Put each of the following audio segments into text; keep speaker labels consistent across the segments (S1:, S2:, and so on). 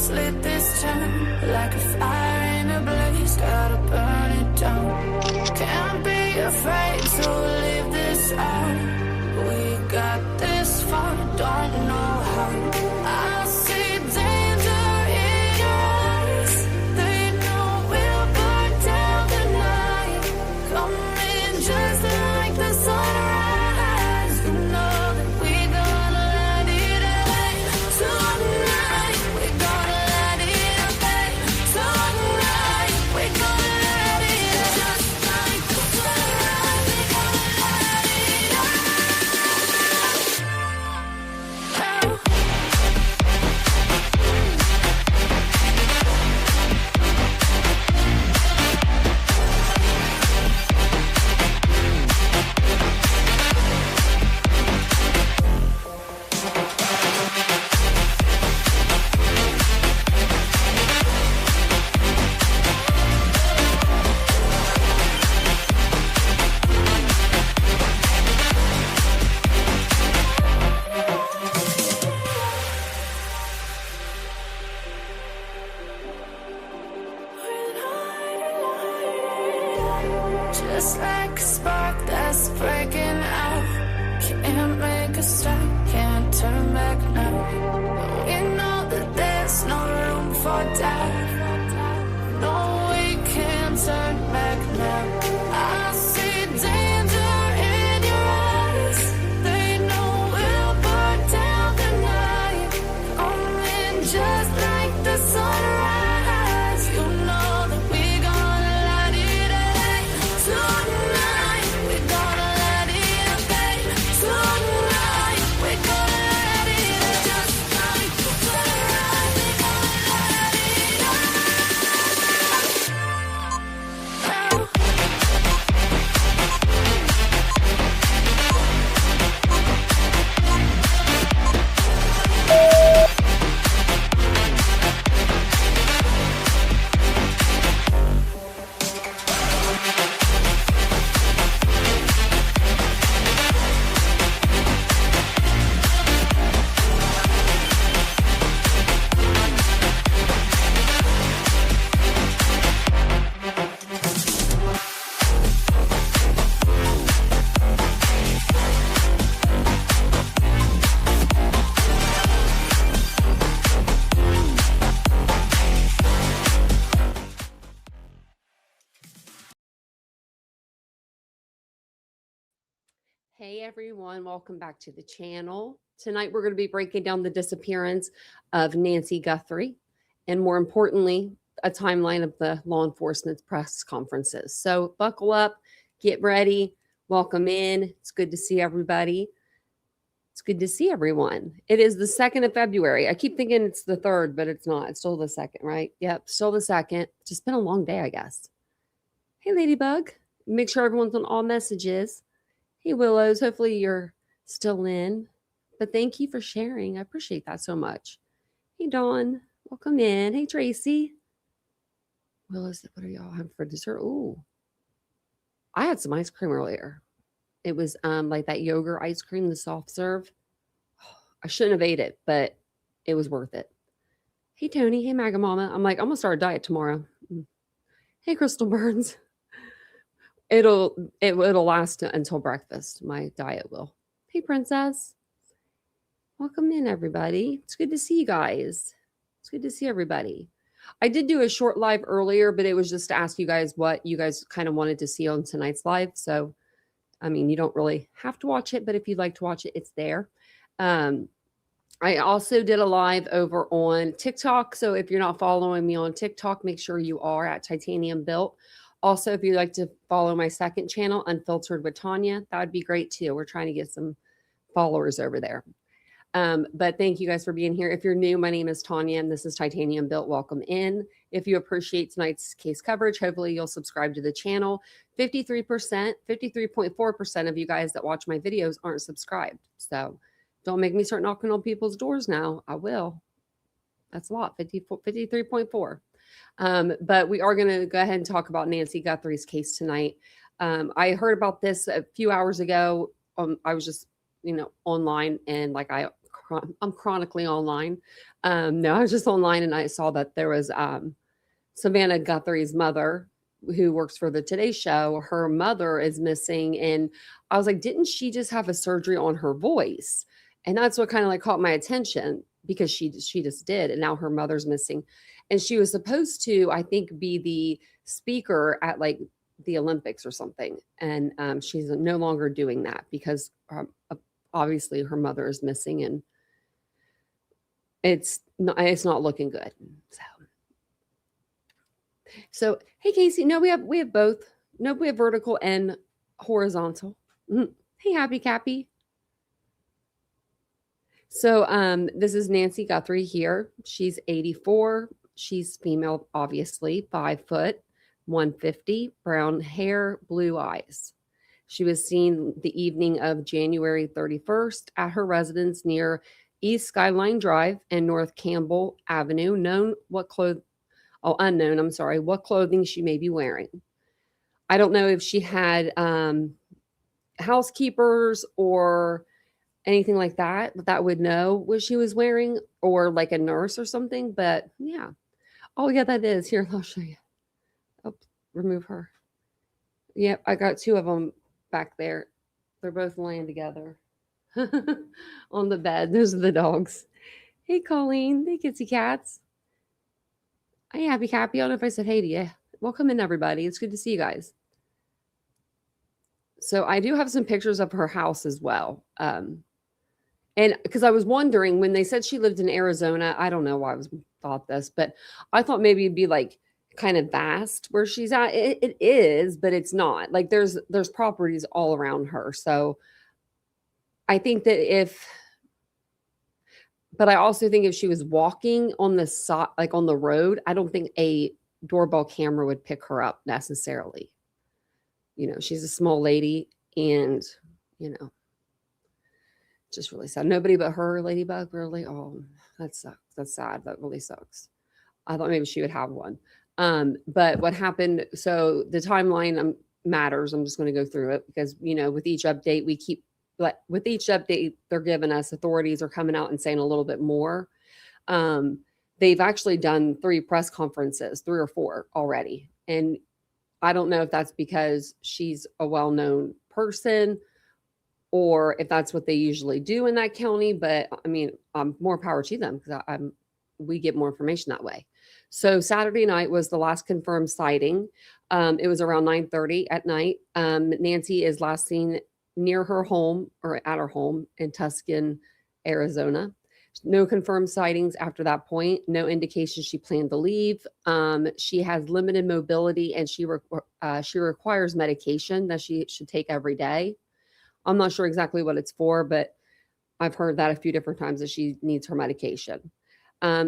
S1: let's lit this town like a fire in a blaze, gotta burn it down. Can't be afraid to leave this out. We got this far, don't know how. I see danger in your eyes. They know we'll burn down the night. Coming just like the sunrise. You know that we gonna let it rain tonight. We gonna let it rain tonight. We gonna let it just like the sunrise. We gonna let it out. Just like a spark that's breaking out. Can't make a stop, can't turn back now. We know that there's no room for doubt. No, we can't turn back now. I see danger in your eyes. They know we'll burn down the night. Coming just like the sunrise. You know that we gonna let it rain tonight. We gonna let it rain tonight. We gonna let it just like the sunrise. We gonna let it out.
S2: Hey everyone, welcome back to the channel. Tonight we're going to be breaking down the disappearance of Nancy Guthrie and more importantly, a timeline of the law enforcement press conferences. So buckle up, get ready, welcome in. It's good to see everybody. It's good to see everyone. It is the 2nd of February. I keep thinking it's the 3rd, but it's not. It's still the 2nd, right? Yep, still the 2nd. It's just been a long day, I guess. Hey Ladybug, make sure everyone's on all messages. Hey, Willows, hopefully you're still in. But thank you for sharing. I appreciate that so much. Hey, Dawn, welcome in. Hey, Tracy. Willows, what are y'all having for dessert? Ooh, I had some ice cream earlier. It was like that yogurt ice cream, the soft serve. I shouldn't have ate it, but it was worth it. Hey, Tony. Hey, Maga Mama. I'm like, I'm going to start a diet tomorrow. Hey, Crystal Burns. It'll last until breakfast. My diet will. Hey, Princess. Welcome in, everybody. It's good to see you guys. It's good to see everybody. I did do a short live earlier, but it was just to ask you guys what you guys kind of wanted to see on tonight's live. So, I mean, you don't really have to watch it, but if you'd like to watch it, it's there. I also did a live over on TikTok. So if you're not following me on TikTok, make sure you are at Titanium Built. Also, if you'd like to follow my second channel, Unfiltered with Tanya, that would be great too. We're trying to get some followers over there. But thank you guys for being here. If you're new, my name is Tanya and this is Titanium Built. Welcome in. If you appreciate tonight's case coverage, hopefully you'll subscribe to the channel. 53.4% of you guys that watch my videos aren't subscribed. So don't make me start knocking on people's doors now. I will. That's a lot, 53.4. But we are going to go ahead and talk about Nancy Guthrie's case tonight. I heard about this a few hours ago. I was just, online and like I I'm chronically online. No, I was just online and I saw that there was Savannah Guthrie's mother, who works for the Today Show. Her mother is missing, and I was like, didn't she just have a surgery on her voice? And that's what kind of like caught my attention, because she just did, and now her mother's missing, and she was supposed to, I think, be the speaker at like the Olympics or something, and she's no longer doing that because obviously her mother is missing, and it's not looking good. So hey, Casey, no, we have both. No, we have vertical and horizontal. Hey, Happy Cappy. So this is Nancy Guthrie here. She's 84. She's female, obviously, 5 foot, 150, brown hair, blue eyes. She was seen the evening of January 31st at her residence near East Skyline Drive and North Campbell Avenue. Unknown what clothing she may be wearing. I don't know if she had housekeepers or anything like that would know what she was wearing, or like a nurse or something. But yeah. Oh yeah, that is. Here, I'll show you. Oh, remove her. Yep, I got 2 of them back there. They're both laying together on the bed. Those are the dogs. Hey, Colleen. Hey, Kitsy Cats. Hey, Happy Cappy. I don't know if I said hey to you. Welcome in, everybody. It's good to see you guys. So I do have some pictures of her house as well. And because I was wondering, when they said she lived in Arizona, I don't know why I thought this, but I thought maybe it'd be like kind of vast where she's at. It is, but it's not. Like there's properties all around her. So I think that but I also think if she was walking on the side, like on the road, I don't think a doorbell camera would pick her up necessarily. She's a small lady, and just really sad. Nobody but her, Ladybug, really. Oh, that sucks. That's sad. That really sucks. I thought maybe she would have one. But what happened? So the timeline matters. I'm just going to go through it because with each update with each update they're giving us, authorities are coming out and saying a little bit more. They've actually done 3 press conferences, 3 or 4 already, and I don't know if that's because she's a well-known person or if that's what they usually do in that county. But I mean, more power to them, because we get more information that way. So Saturday night was the last confirmed sighting. It was around 9:30 at night. Nancy is last seen near her home, or at her home in Tucson, Arizona. No confirmed sightings after that point. No indication she planned to leave. She has limited mobility, and she requires medication that she should take every day. I'm not sure exactly what it's for, but I've heard that a few different times that she needs her medication.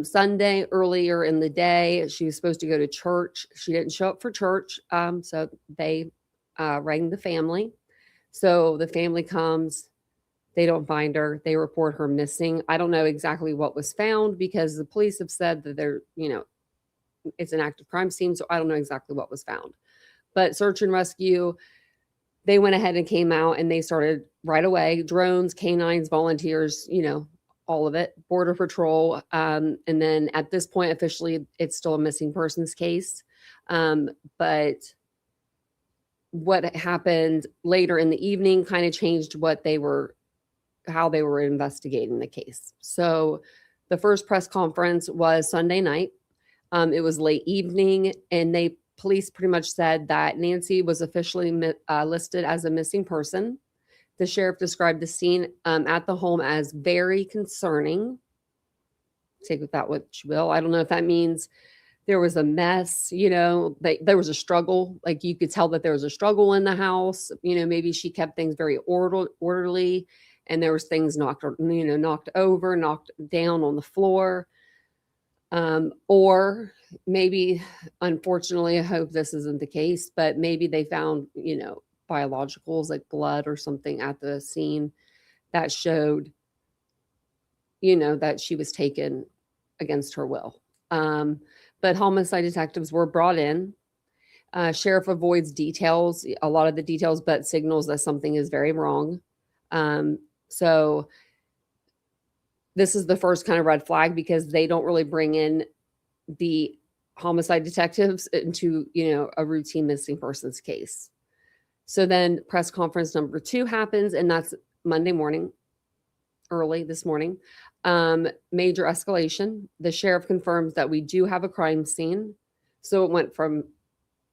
S2: Sunday, earlier in the day, she was supposed to go to church. She didn't show up for church, so they rang the family. So the family comes. They don't find her. They report her missing. I don't know exactly what was found, because the police have said that it's an active crime scene. So I don't know exactly what was found. But search and rescue, they went ahead and came out, and they started right away. Drones, canines, volunteers, all of it. Border Patrol. And then at this point, officially, it's still a missing persons case. But what happened later in the evening kind of changed how they were investigating the case. So the first press conference was Sunday night. It was late evening, and police pretty much said that Nancy was officially listed as a missing person. The sheriff described the scene at the home as very concerning. Take with that what you will. I don't know if that means there was a mess, there was a struggle. Like you could tell that there was a struggle in the house. Maybe she kept things very orderly, and there was things knocked over, knocked down on the floor. Or maybe, unfortunately, I hope this isn't the case, but maybe they found, biologicals like blood or something at the scene that showed, that she was taken against her will. But homicide detectives were brought in. Sheriff avoids a lot of the details, but signals that something is very wrong. So this is the first kind of red flag because they don't really bring in the homicide detectives into, a routine missing persons case. So then press conference number 2 happens, and that's Monday morning, early this morning. Major escalation. The sheriff confirms that we do have a crime scene. So it went from,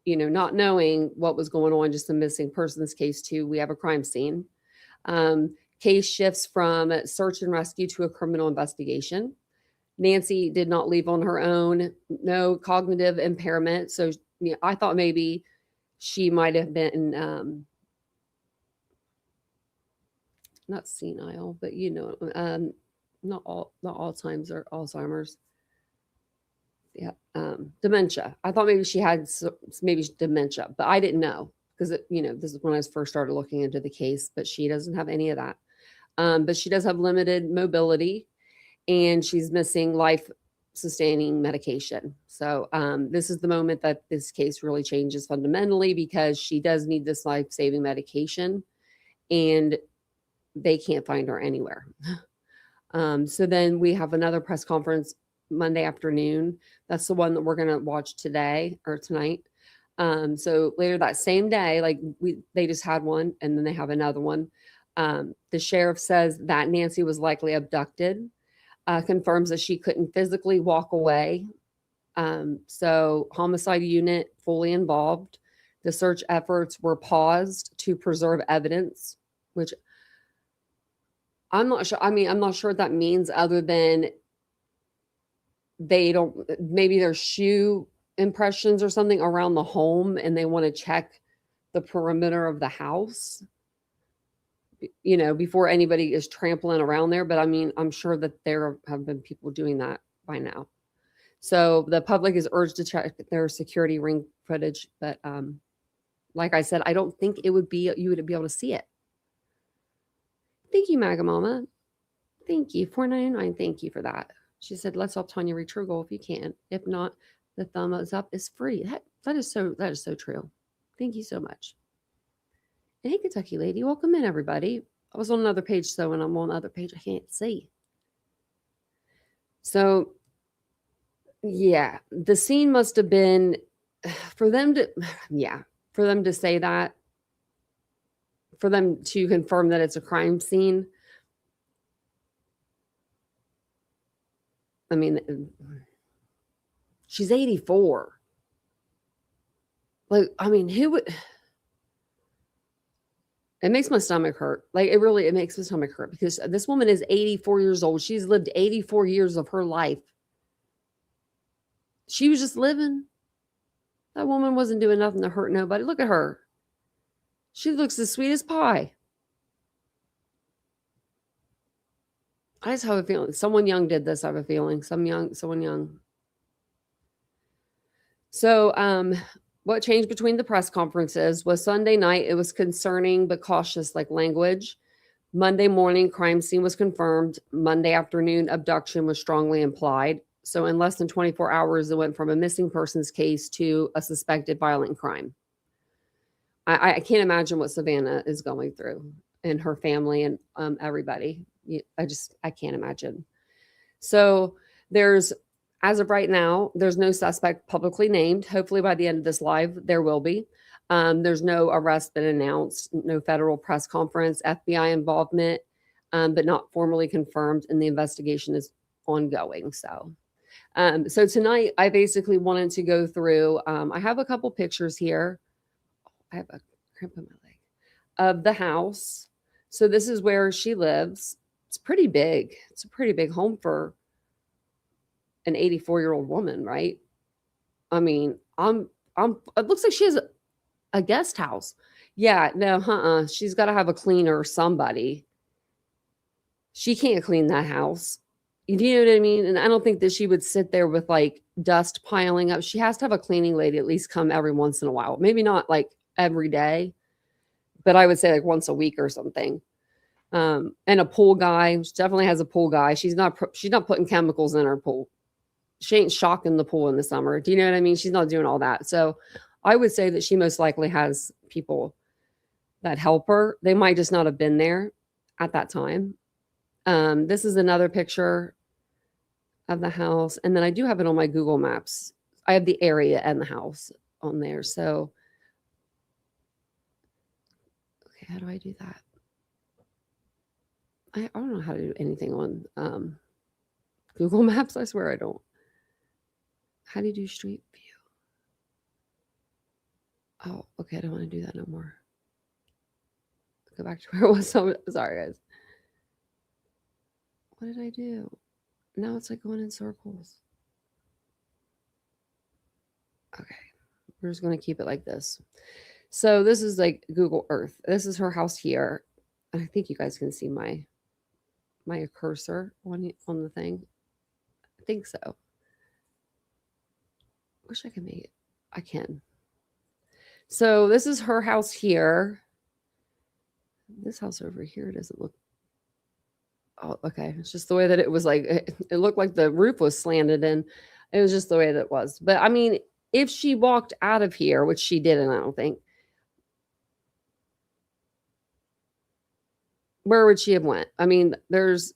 S2: not knowing what was going on, just a missing persons case, to we have a crime scene. Case shifts from search and rescue to a criminal investigation. Nancy did not leave on her own, no cognitive impairment. So I thought maybe she might have been not senile, but not Alzheimer's or Alzheimer's. Yeah, dementia. I thought maybe she had maybe dementia, but I didn't know because this is when I first started looking into the case. But she doesn't have any of that. But she does have limited mobility, and she's missing life-sustaining medication. So this is the moment that this case really changes fundamentally because she does need this life-saving medication, and they can't find her anywhere. So then we have another press conference Monday afternoon. That's the one that we're going to watch today or tonight. So later that same day, they just had one, and then they have another one. The sheriff says that Nancy was likely abducted, confirms that she couldn't physically walk away. So homicide unit fully involved. The search efforts were paused to preserve evidence, which I'm not sure. I'm not sure what that means other than maybe there's shoe impressions or something around the home and they want to check the perimeter of the house, before anybody is trampling around there. But I'm sure that there have been people doing that by now. So the public is urged to check their security ring footage. But like I said, I don't think you would be able to see it. Thank you, Maga Mama. Thank you. $4.99. Thank you for that. She said, let's help Tanya reach her goal if you can. If not, the thumbs up is free. That is so true. Thank you so much. And hey, Kentucky lady, welcome in, everybody. I was on another page, so when I'm on the other page, I can't see. So, yeah, the scene must have been for them to say that, for them to confirm that it's a crime scene. She's 84. Who would? It makes my stomach hurt. It makes my stomach hurt because this woman is 84 years old. She's lived 84 years of her life. She was just living. That woman wasn't doing nothing to hurt nobody. Look at her. She looks as sweet as pie. I just have a feeling someone young did this. I have a feeling someone young. So, what changed between the press conferences was Sunday night. It was concerning but cautious, language. Monday morning, crime scene was confirmed. Monday afternoon, abduction was strongly implied. So in less than 24 hours, it went from a missing persons case to a suspected violent crime. I can't imagine what Savannah is going through and her family and everybody. I can't imagine. So as of right now, there's no suspect publicly named. Hopefully by the end of this live, there will be. There's no arrest been announced, no federal press conference, FBI involvement, but not formally confirmed, and the investigation is ongoing. So tonight, I basically wanted to go through, I have a couple pictures here. I have a cramp in my leg of the house. So this is where she lives. It's pretty big. It's a pretty big home for an 84-year-old woman, right? It looks like she has a guest house. Yeah, no, she's got to have a cleaner or somebody. She can't clean that house. You know what I mean? And I don't think that she would sit there with dust piling up. She has to have a cleaning lady at least come every once in a while. Maybe not every day, but I would say once a week or something. And a pool guy. She definitely has a pool guy. She's not putting chemicals in her pool. She ain't shocking the pool in the summer. Do you know what I mean? She's not doing all that. So I would say that she most likely has people that help her. They might just not have been there at that time. This is another picture of the house. And then I do have it on my Google Maps. I have the area and the house on there. So, okay, how do I do that? I don't know how to do anything on Google Maps. I swear I don't. How do you do street view? Oh, okay. I don't want to do that no more. Go back to where it was. Sorry, guys. What did I do? Now it's like going in circles. Okay. We're just going to keep it like this. So this is like Google Earth. This is her house here. And I think you guys can see my cursor on the thing. I think so. Wish I could make it. I can. So this is her house here. This house over here doesn't look. Oh, okay. It's just the way that it was like, it looked like the roof was slanted in. It was just the way that it was. But I mean, if she walked out of here, which she didn't, I don't think, where would she have went? I mean, there's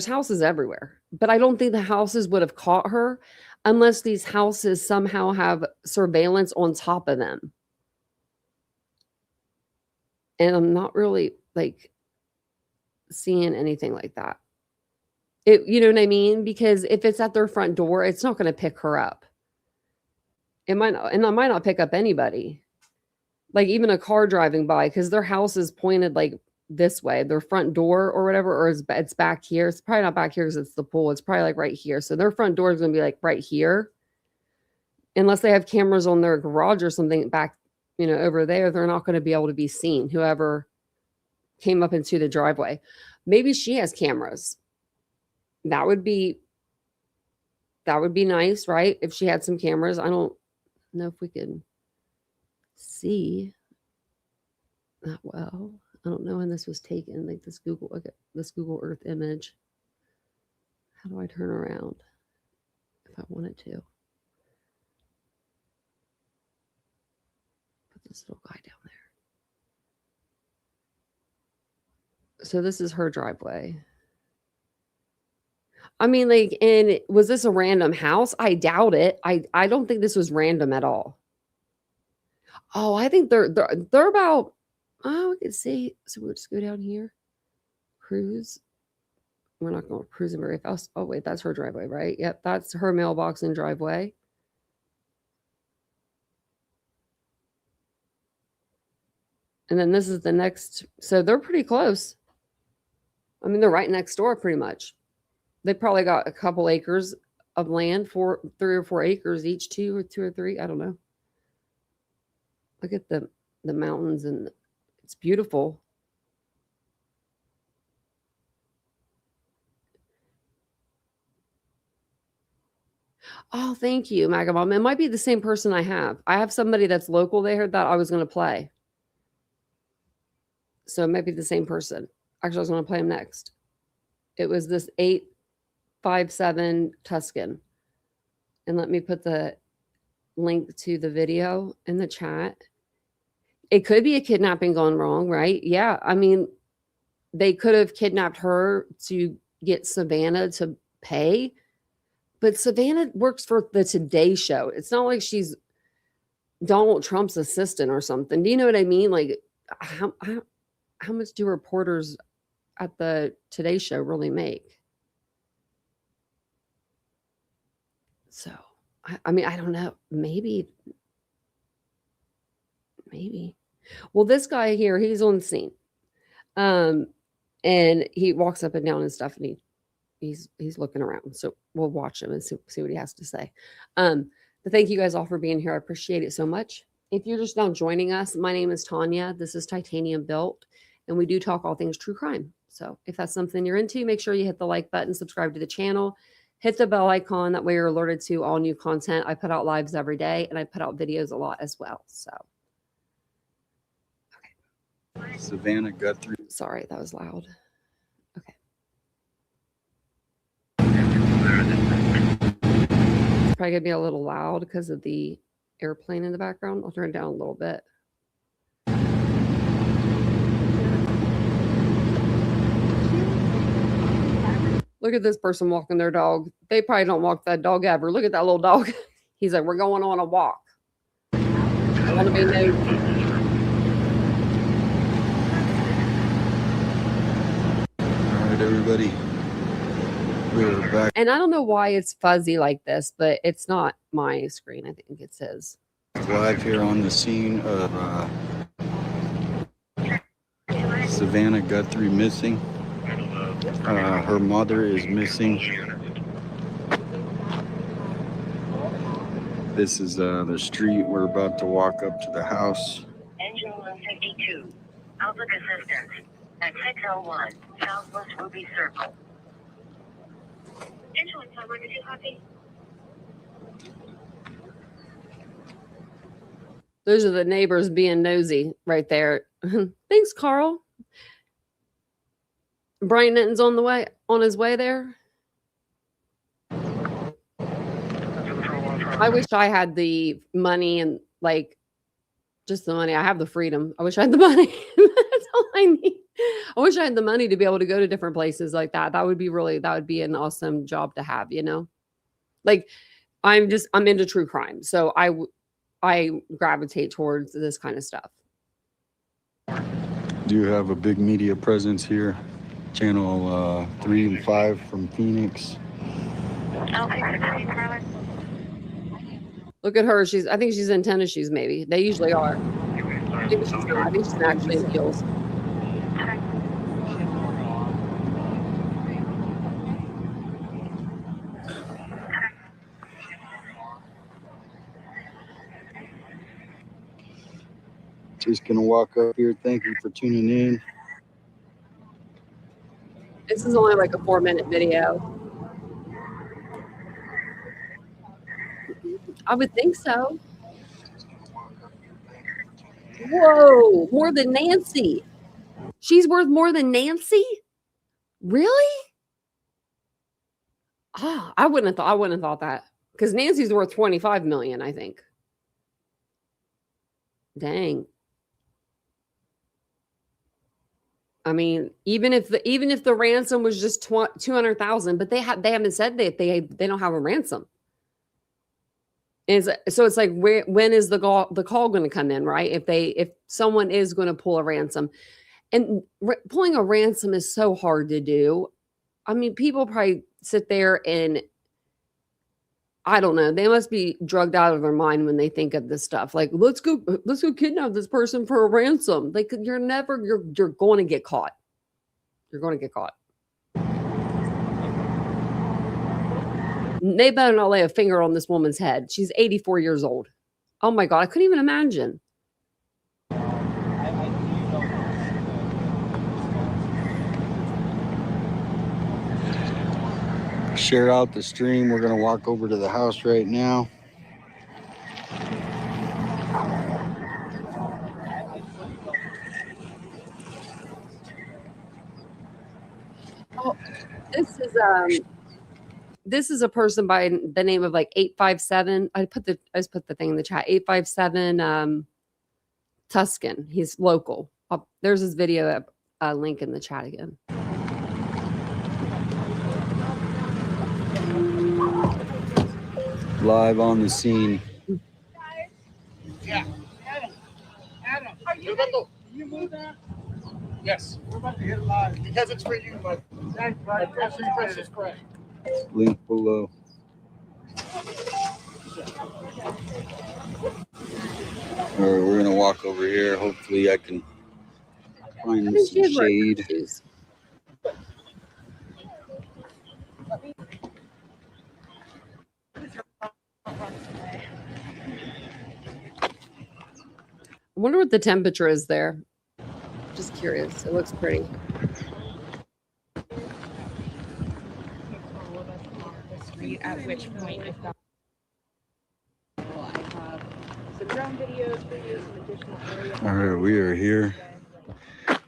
S2: houses everywhere, but I don't think the houses would have caught her unless these houses somehow have surveillance on top of them. And I'm not really like seeing anything like that. You know what I mean? Because if it's at their front door, it's not going to pick her up. It might not, and I might not pick up anybody. Like even a car driving by, because their house is pointed like this way, their front door or whatever, or it's back here. It's probably not back here because it's the pool. It's probably like right here. So their front door is going to be like right here. Unless they have cameras on their garage or something back, over there, they're not going to be able to be seen. Whoever came up into the driveway. Maybe she has cameras. That would be nice, right? If she had some cameras. I don't know if we could see that well. I don't know when this was taken, like this Google Earth image. How do I turn around if I wanted to? Put this little guy down there. So this is her driveway. I mean, like, and was this a random house? I doubt it. I don't think this was random at all. Oh, I think they're about, we could see. So we'll just go down here. Cruise. We're not going to cruise very fast. Oh, wait, that's her driveway, right? Yep, that's her mailbox and driveway. And then this is the next. So they're pretty close. I mean, they're right next door pretty much. They probably got a couple acres of land, 3 or 4 acres each, 2 or 3. I don't know. Look at the mountains, and it's beautiful. Oh, thank you, Magamom. It might be the same person I have. I have somebody that's local there that I was going to play. So it might be the same person. Actually, I was going to play him next. It was this 857 Tuscan. And let me put the link to the video in the chat. It could be a kidnapping gone wrong, right? Yeah. I mean, they could have kidnapped her to get Savannah to pay. But Savannah works for the Today Show. It's not like she's Donald Trump's assistant or something. Do you know what I mean? Like, how much do reporters at the Today Show really make? So, I mean, I don't know. Maybe. Well, this guy here, he's on the scene. And he walks up and down and stuff, and he's looking around. So we'll watch him and see what he has to say. But thank you guys all for being here. I appreciate it so much. If you're just now joining us, my name is Tanya. This is Titanium Built, and we do talk all things true crime. So if that's something you're into, make sure you hit the like button, subscribe to the channel, hit the bell icon. That way you're alerted to all new content. I put out lives every day, and I put out videos a lot as well. So, okay.
S3: Savannah Guthrie.
S2: Sorry, that was loud. Okay. It's probably gonna be a little loud because of the airplane in the background. I'll turn it down a little bit. Look at this person walking their dog. They probably don't walk that dog ever. Look at that little dog. He's like, we're going on a walk. I want to be nosy.
S3: All right, everybody. We're back.
S2: And I don't know why it's fuzzy like this, but it's not my screen. I think it's his.
S3: Live here on the scene of Savannah Guthrie missing. Her mother is missing. This is the street. We're about to walk up to the house.
S4: Engine 152. Public assistance at 601 Southwest Ruby Circle. Engine 152, copy.
S2: Those are the neighbors being nosy right there. Thanks, Carl. Brian Nitton's on his way there. I wish I had the money and like just the money. I have the freedom. I wish I had the money. That's all I need. I wish I had the money to be able to go to different places like that. That would be an awesome job to have, you know? Like I'm into true crime. So I gravitate towards this kind of stuff.
S3: Do you have a big media presence here? Channel 3 and 5 from Phoenix.
S2: Look at her. I think she's in tennis shoes, maybe. They usually are. I think she's actually in heels.
S3: Just gonna walk up here. Thank you for tuning in.
S2: This is only like a 4-minute video. I would think so. Whoa, more than Nancy. She's worth more than Nancy? Really? I wouldn't have thought that. Because Nancy's worth 25 million, I think. Dang. I mean, even if the ransom was just 200,000, but they haven't said that they don't have a ransom. So it's like, when is the call going to come in, right? If someone is going to pull a ransom, and pulling a ransom is so hard to do. I mean, people probably sit there and I don't know. They must be drugged out of their mind when they think of this stuff. Like, let's go kidnap this person for a ransom. Like, you're going to get caught. You're going to get caught. They better not lay a finger on this woman's head. She's 84 years old. Oh my God. I couldn't even imagine.
S3: Share out the stream. We're going to walk over to the house right now.
S2: Oh, this is a person by the name of like 857. I just put the thing in the chat. 857 Tuscan. He's local. There's his video link in the chat again.
S3: Live on the scene.
S5: Yeah. Adam, are you move that? Yes. We're about to hit it live. Because it's for you, but press is correct.
S3: Link below. All right, we're going to walk over here. Hopefully I can find some shade.
S2: I wonder what the temperature is there. Just curious. It looks pretty.
S6: At which point, if that I have some drone videos for you, some additional area.
S3: All right, we are here.
S2: I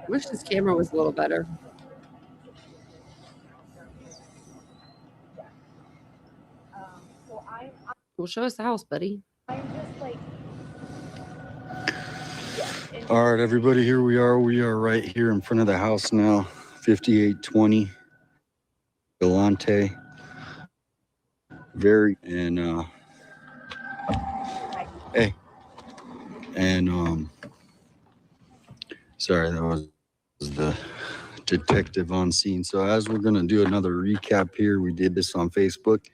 S2: wish this camera was a little better. Well, show us the house, buddy.
S6: I'm just like,
S3: All right, everybody, here we are. We are right here in front of the house now. 5820 Galante. Very, and hey, and sorry, that was the detective on scene. So as we're going to do another recap here, we did this on Facebook.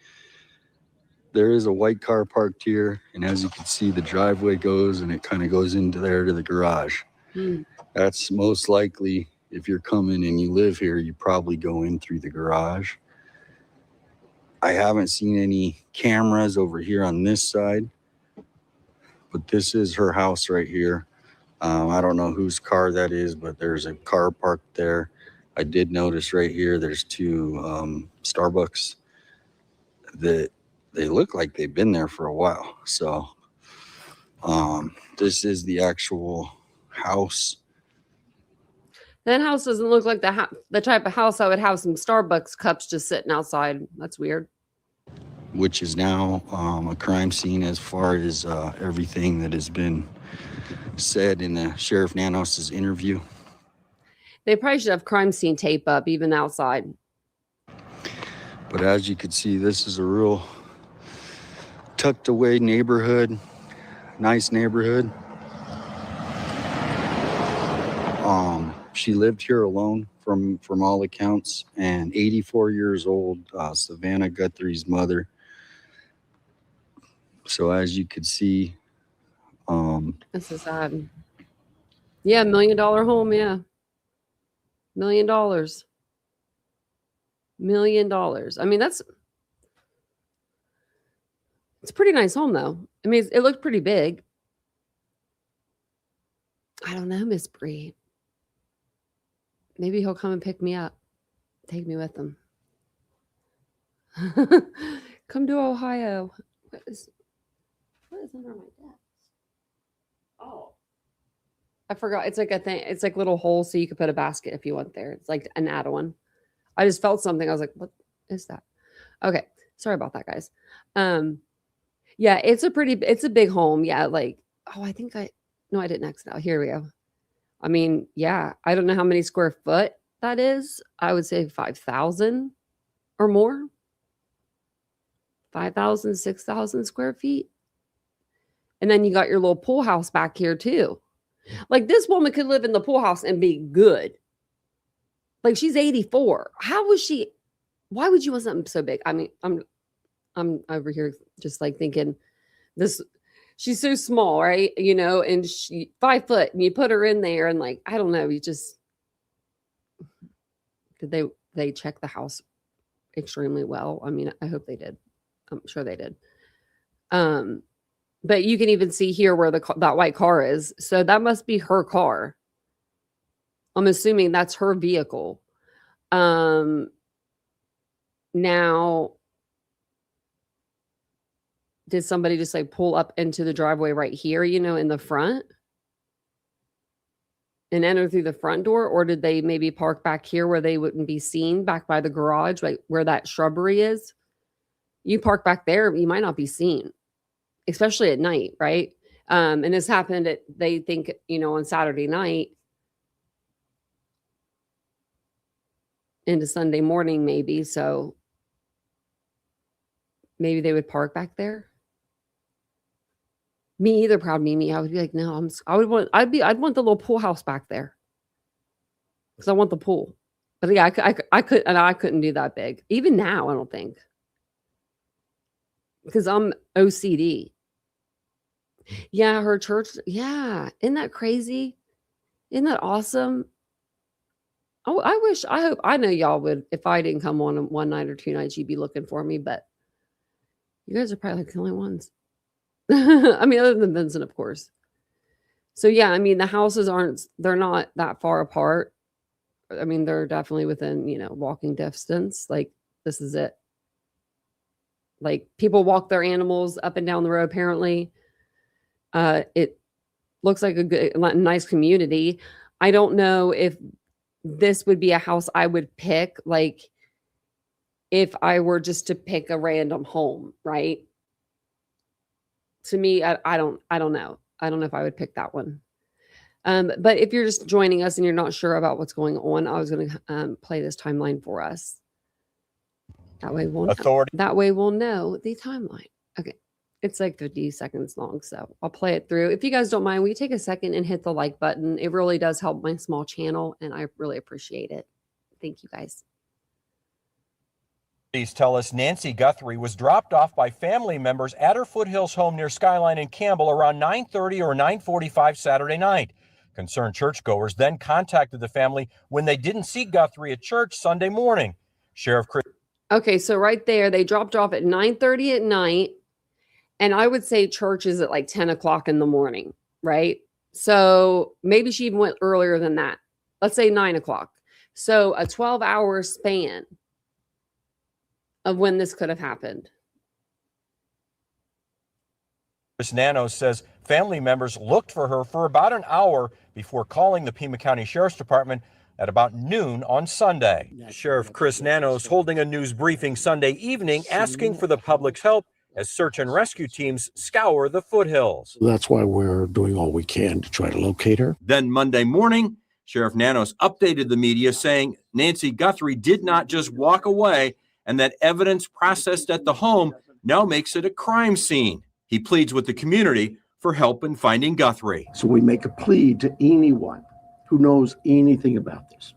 S3: There is a white car parked here, and as you can see, the driveway goes and it kind of goes into there to the garage. That's most likely, if you're coming and you live here, you probably go in through the garage. I haven't seen any cameras over here on this side, but this is her house right here. I don't know whose car that is, but there's a car parked there. I did notice right here, there's two Starbucks that they look like they've been there for a while. So this is the actual house.
S2: That house doesn't look like the type of house I would have some Starbucks cups just sitting outside. That's weird.
S3: Which is now a crime scene as far as everything that has been said in the Sheriff Nanos's interview.
S2: They probably should have crime scene tape up even outside.
S3: But as you can see, this is a real tucked away neighborhood, nice neighborhood. She lived here alone from all accounts, and 84 years old, Savannah Guthrie's mother. So as you could see,
S2: This is sad. Yeah, $1 million home. Yeah, $1 million. $1 million. I mean, it's a pretty nice home, though. I mean, it looked pretty big. I don't know, Miss Bree. Maybe he'll come and pick me up. Take me with him. Come to Ohio. What is under my desk? Oh, I forgot. It's like a thing. It's like little holes so you could put a basket if you want there. It's like an add-on. I just felt something. I was like, what is that? Okay. Sorry about that, guys. Yeah, it's a big home. Yeah, like, oh, I didn't exit out. Here we go. I mean, yeah, I don't know how many square foot that is. I would say 5,000 or more. 5,000, 6,000 square feet. And then you got your little pool house back here too. Like, this woman could live in the pool house and be good. Like, she's 84. Why would you want something so big? I mean, I'm over here just like thinking this, she's so small, right? You know, and she 5 foot, and you put her in there, and like, I don't know, did they check the house extremely well? I mean, I hope they did. I'm sure they did. But you can even see here where that white car is. So that must be her car. I'm assuming that's her vehicle. Now, did somebody just like pull up into the driveway right here, you know, in the front and enter through the front door? Or did they maybe park back here where they wouldn't be seen, back by the garage, like where that shrubbery is? You park back there, you might not be seen, especially at night, right? And this happened they think, you know, on Saturday night into Sunday morning, maybe. So maybe they would park back there. Me either, proud Mimi. I would be like, no, I'd want the little pool house back there because I want the pool. But yeah, I couldn't do that big. Even now, I don't think, because I'm OCD. Yeah, her church. Yeah, isn't that crazy? Isn't that awesome? Oh, I hope, I know y'all would. If I didn't come on one night or 2 nights, you'd be looking for me. But you guys are probably like the only ones. I mean, other than Vincent, of course. So yeah, I mean, the houses they're not that far apart. I mean, they're definitely within, you know, walking distance. Like, this is it. Like, people walk their animals up and down the road, apparently. It looks like a nice community. I don't know if this would be a house I would pick, like, if I were just to pick a random home, right? To me, I don't know. I don't know if I would pick that one. But if you're just joining us and you're not sure about what's going on, I was going to play this timeline for us. That way we'll know the timeline. Okay. It's like 50 seconds long, so I'll play it through. If you guys don't mind, will you take a second and hit the like button? It really does help my small channel, and I really appreciate it. Thank you, guys.
S7: Police tell us Nancy Guthrie was dropped off by family members at her Foothills home near Skyline and Campbell around 9:30 or 9:45 Saturday night. Concerned churchgoers then contacted the family when they didn't see Guthrie at church Sunday morning. Sheriff Chris.
S2: Okay, so right there, they dropped off at 9:30 at night. And I would say church is at like 10 o'clock in the morning, right? So maybe she even went earlier than that. Let's say 9 o'clock. So a 12-hour span of when this could have happened.
S7: Chris Nanos says family members looked for her for about an hour before calling the Pima County Sheriff's Department at about noon on Sunday. Sheriff Chris Nanos holding a news briefing Sunday evening asking for the public's help as search and rescue teams scour the foothills.
S8: That's why we're doing all we can to try to locate her.
S7: Then Monday morning, Sheriff Nanos updated the media saying Nancy Guthrie did not just walk away and that evidence processed at the home now makes it a crime scene. He pleads with the community for help in finding Guthrie.
S8: So we make a plea to anyone who knows anything about this,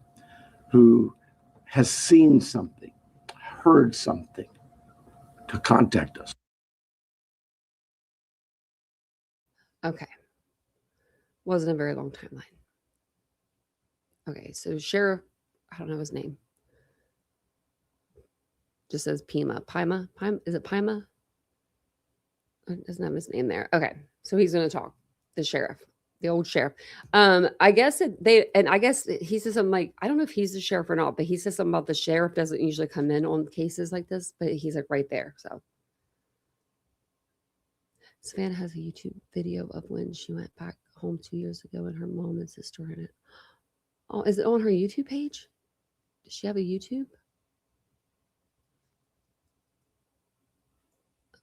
S8: who has seen something, heard something, to contact us.
S2: Okay. Wasn't a very long timeline. Okay, so Sheriff, I don't know his name. Just says Pima. Is it Pima? It doesn't have his name there. Okay, so he's going to talk. The sheriff, the old sheriff. I guess he says something like, I don't know if he's the sheriff or not, but he says something about the sheriff doesn't usually come in on cases like this, but he's like right there. So Savannah has a YouTube video of when she went back home 2 years ago and her mom and sister in it. Oh, is it on her YouTube page? Does she have a YouTube?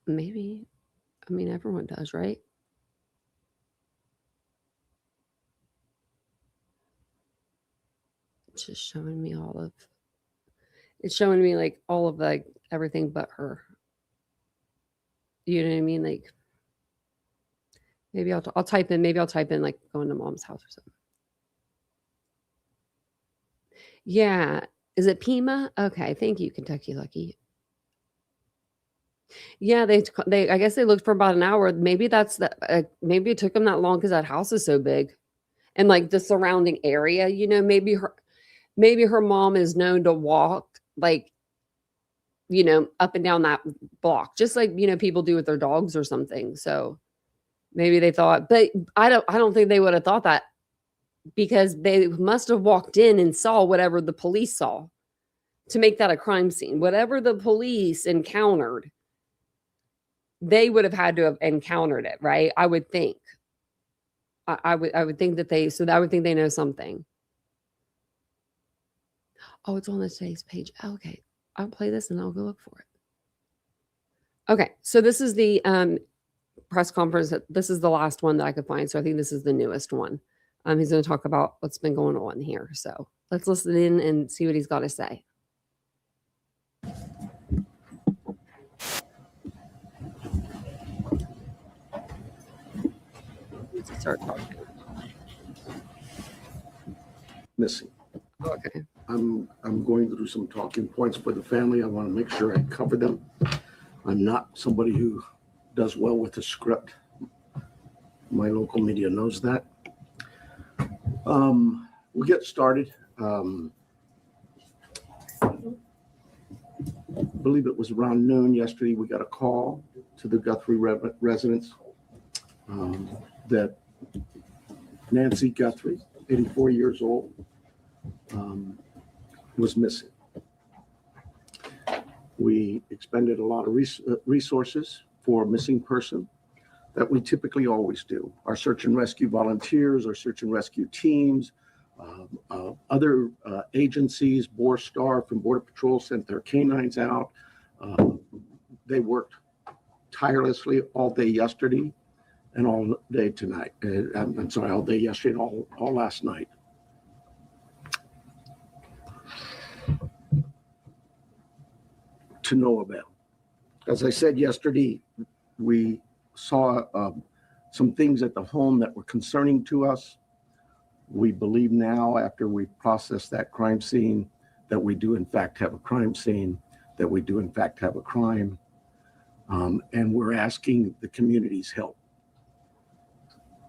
S2: Maybe. I mean, everyone does, right? It's just showing me it's showing me like all of like everything but her. You know what I mean? Like, maybe I'll type in like going to mom's house or something. Yeah. Is it Pima? Okay. Thank you, Kentucky Lucky. Yeah, they I guess they looked for about an hour. Maybe that's maybe it took them that long because that house is so big, and like the surrounding area. You know, maybe her mom is known to walk like, you know, up and down that block, just like, you know, people do with their dogs or something. So maybe they thought, but I don't think they would have thought that, because they must have walked in and saw whatever the police saw to make that a crime scene. Whatever the police encountered, they would have had to have encountered it, right? I would think. I would think that I would think they know something. Oh, it's on the today's page. Okay. I'll play this and I'll go look for it. Okay. So this is the press conference. This is the last one that I could find. So I think this is the newest one. He's going to talk about what's been going on here. So let's listen in and see what he's got to say. Let's start talking.
S8: Missing.
S2: Okay.
S8: I'm going through some talking points for the family. I want to make sure I cover them. I'm not somebody who does well with the script. My local media knows that. We'll get started. I believe it was around noon yesterday. We got a call to the Guthrie residence that Nancy Guthrie, 84 years old, was missing. We expended a lot of resources for a missing person that we typically always do. Our search and rescue volunteers, our search and rescue teams, other agencies, Borstar from Border Patrol sent their canines out. They worked tirelessly all day yesterday and all day tonight. I'm sorry, all day yesterday and all last night. To no avail. As I said yesterday, we saw some things at the home that were concerning to us. We believe now, after we processed that crime scene, that we do in fact have a crime scene, that we do in fact have a crime, and we're asking the community's help.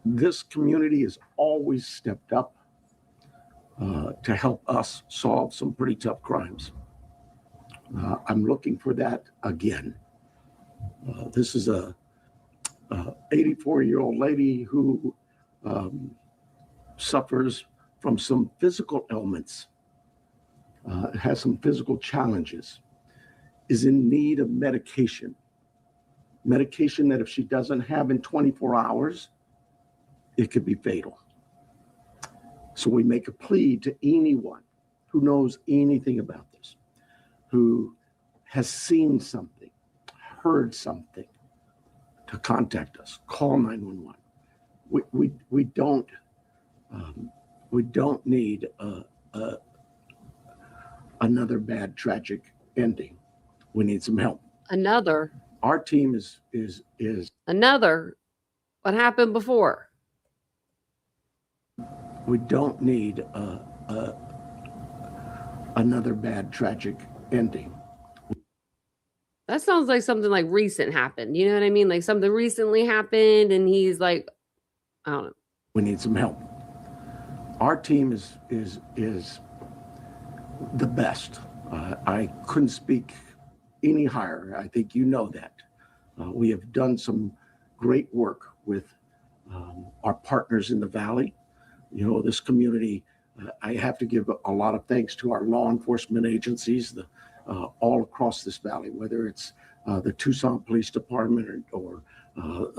S8: This community has always stepped up to help us solve some pretty tough crimes. I'm looking for that again. This is a 84-year-old lady who suffers from some physical ailments, has some physical challenges, is in need of medication that if she doesn't have in 24 hours, it could be fatal. So we make a plea to anyone who knows anything about this, who has seen something, heard something, to contact us. Call 911. We don't need another bad tragic ending. We need some help.
S2: Another.
S8: Our team is
S2: Another. What happened before?
S8: We don't need another bad tragic ending.
S2: That sounds like something like recent happened. You know what I mean? Like something recently happened and he's like, I don't know.
S8: We need some help. Our team is the best. I couldn't speak any higher. I think you know that. We have done some great work with our partners in the Valley. You know, this community, I have to give a lot of thanks to our law enforcement agencies, all across this valley, whether it's the Tucson Police Department or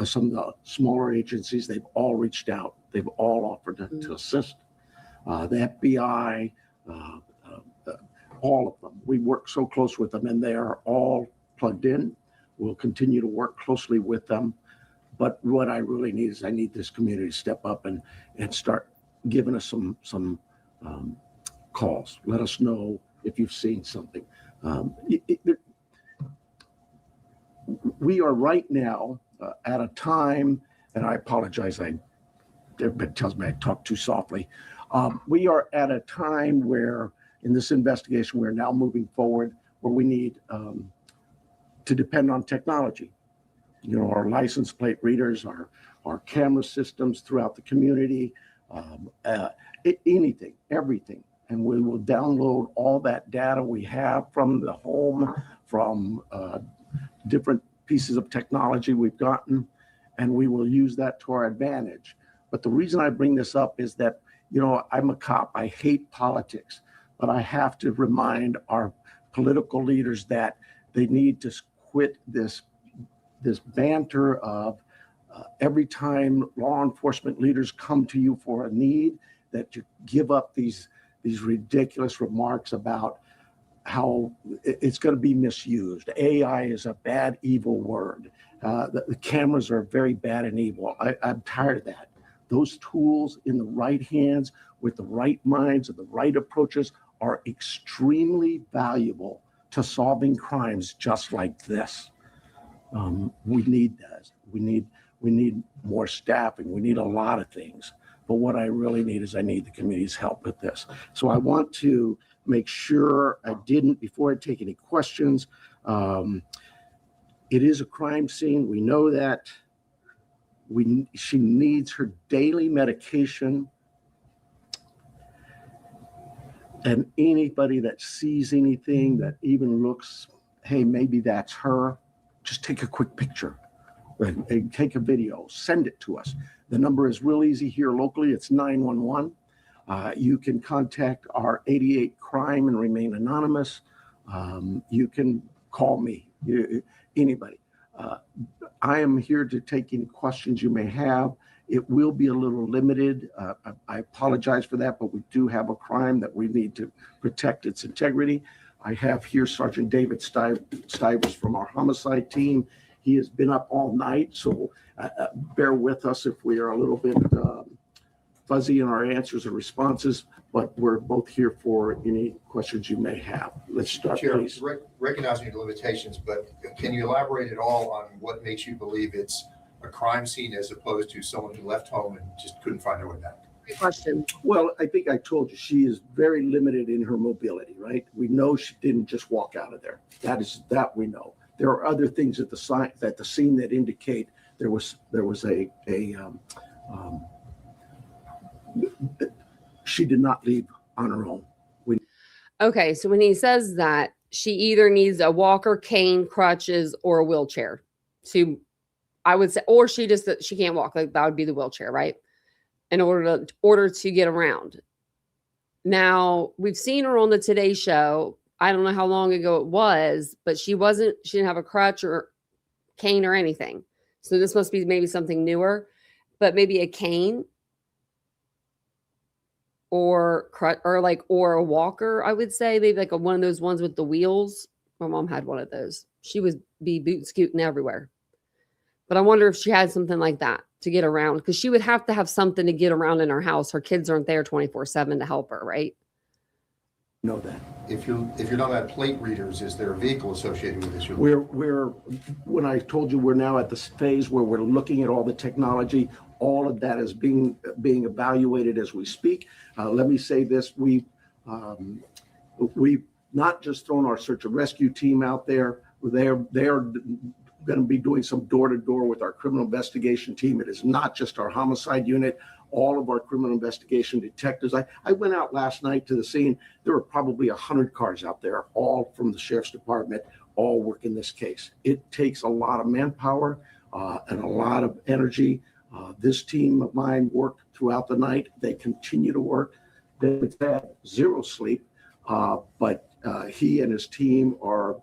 S8: some of the smaller agencies. They've all reached out. They've all offered to assist. The FBI, all of them. We work so close with them, and they are all plugged in. We'll continue to work closely with them. But what I really need is I need this community to step up and start giving us some calls. Let us know if you've seen something. We are right now at a time, and I apologize, everybody tells me I talk too softly. We are at a time where, in this investigation, we're now moving forward where we need to depend on technology. You know, our license plate readers, our camera systems throughout the community, anything, everything. And we will download all that data we have from the home, from different pieces of technology we've gotten, and we will use that to our advantage. But the reason I bring this up is that, you know, I'm a cop. I hate politics, but I have to remind our political leaders that they need to quit this banter of every time law enforcement leaders come to you for a need, that you give up these ridiculous remarks about how it's going to be misused. AI is a bad, evil word. The cameras are very bad and evil. I'm tired of that. Those tools in the right hands, with the right minds and the right approaches, are extremely valuable to solving crimes just like this. We need that. We need more staffing. We need a lot of things. But what I really need is I need the community's help with this. So I want to make sure I didn't, before I take any questions, it is a crime scene. We know that. She needs her daily medication. And anybody that sees anything that even looks, hey, maybe that's her, just take a quick picture and take a video, send it to us. The number is real easy here locally. It's 911. You can contact our 88 Crime and remain anonymous. You can call me, anybody. I am here to take any questions you may have. It will be a little limited. I apologize for that, but we do have a crime that we need to protect its integrity. I have here Sergeant David Stivers from our homicide team. He has been up all night, so bear with us if we are a little bit fuzzy in our answers and responses, but we're both here for any questions you may have. Let's start,
S9: Chair,
S8: please.
S9: recognizing your limitations, but can you elaborate at all on what makes you believe it's a crime scene as opposed to someone who left home and just couldn't find their way back?
S2: Great question.
S8: Well, I think I told you she is very limited in her mobility, right? We know she didn't just walk out of there. That we know. There are other things at the scene that indicate there was she did not leave on her own.
S2: Okay, so when he says that, she either needs a walker, cane, crutches, or a wheelchair. So I would say, or she can't walk. Like that would be the wheelchair, right? In order to get around. Now we've seen her on the Today Show. I don't know how long ago it was, but she didn't have a crutch or cane or anything. So this must be maybe something newer, but maybe a cane or a walker, I would say, maybe like one of those ones with the wheels. My mom had one of those. She would be boot scooting everywhere. But I wonder if she had something like that to get around, because she would have to have something to get around in her house. Her kids aren't there 24/7 to help her, right?
S8: Know that.
S9: If you're not at plate readers, is there a vehicle associated with this?
S8: When I told you we're now at the phase where we're looking at all the technology, all of that is being evaluated as we speak. Let me say this: we've not just thrown our search and rescue team out there. They're going to be doing some door-to-door with our criminal investigation team. It is not just our homicide unit. All of our criminal investigation detectives. I went out last night to the scene. There were probably 100 cars out there, all from the sheriff's department, all working this case. It takes a lot of manpower and a lot of energy. This team of mine worked throughout the night. They continue to work. They've had zero sleep, but he and his team are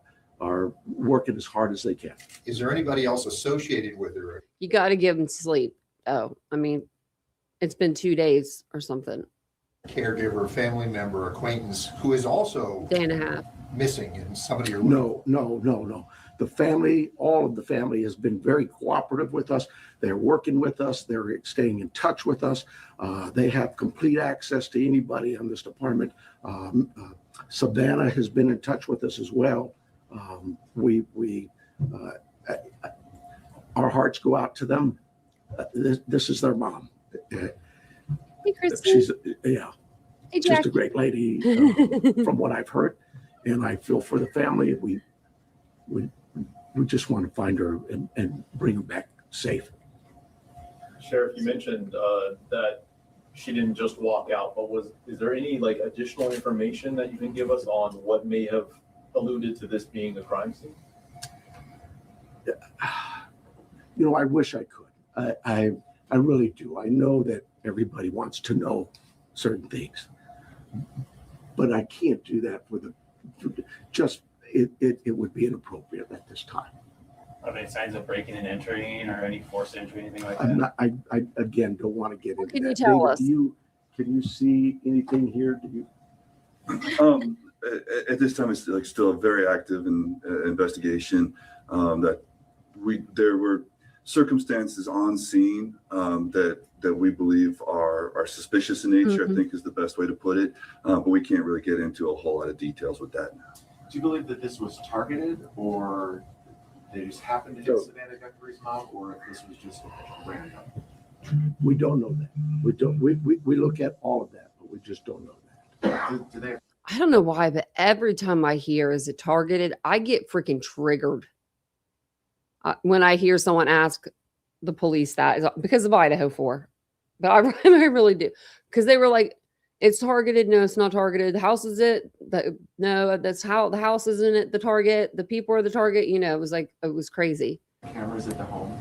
S8: working as hard as they can.
S9: Is there anybody else associated with her?
S2: You got to give them sleep. Oh, I mean, it's been 2 days or something.
S9: Caregiver, family member, acquaintance who is also
S2: Day and a half
S9: missing, and somebody you're
S8: No. The family, all of the family has been very cooperative with us. They're working with us. They're staying in touch with us. They have complete access to anybody on this department. Savannah has been in touch with us as well. Our hearts go out to them. This is their mom.
S2: Hey, Kristen.
S8: She's
S2: Hey,
S8: just a great lady from what I've heard, and I feel for the family. We just want to find her and bring her back safe.
S10: Sheriff, you mentioned that she didn't just walk out, but is there any additional information that you can give us on what may have alluded to this being a crime scene?
S8: I wish I could. I really do. I know that everybody wants to know certain things, but I can't do that it would be inappropriate at this time.
S11: Are there any signs of breaking and entering or any forced entry, anything like that?
S8: I'm not, I again don't want to get into that.
S2: Can you tell us?
S8: Can you see anything here? Do you?
S12: At this time, it's still a very active investigation. There were circumstances on scene that we believe are suspicious in nature. I think is the best way to put it. But we can't really get into a whole lot of details with that now.
S13: Do you believe that this was targeted, or they just happened to hit Savannah Guthrie's mom, or if this was just random?
S8: We don't know that. We don't. We look at all of that, but we just don't know that.
S13: Do they?
S2: I don't know why, but every time I hear is it targeted, I get freaking triggered when I hear someone ask the police that, is because of Idaho 4. But I really do, because they were like, it's targeted. No, it's not targeted. The house is it. No, that's how the house isn't it the target. The people are the target. It was crazy.
S13: Cameras at the home.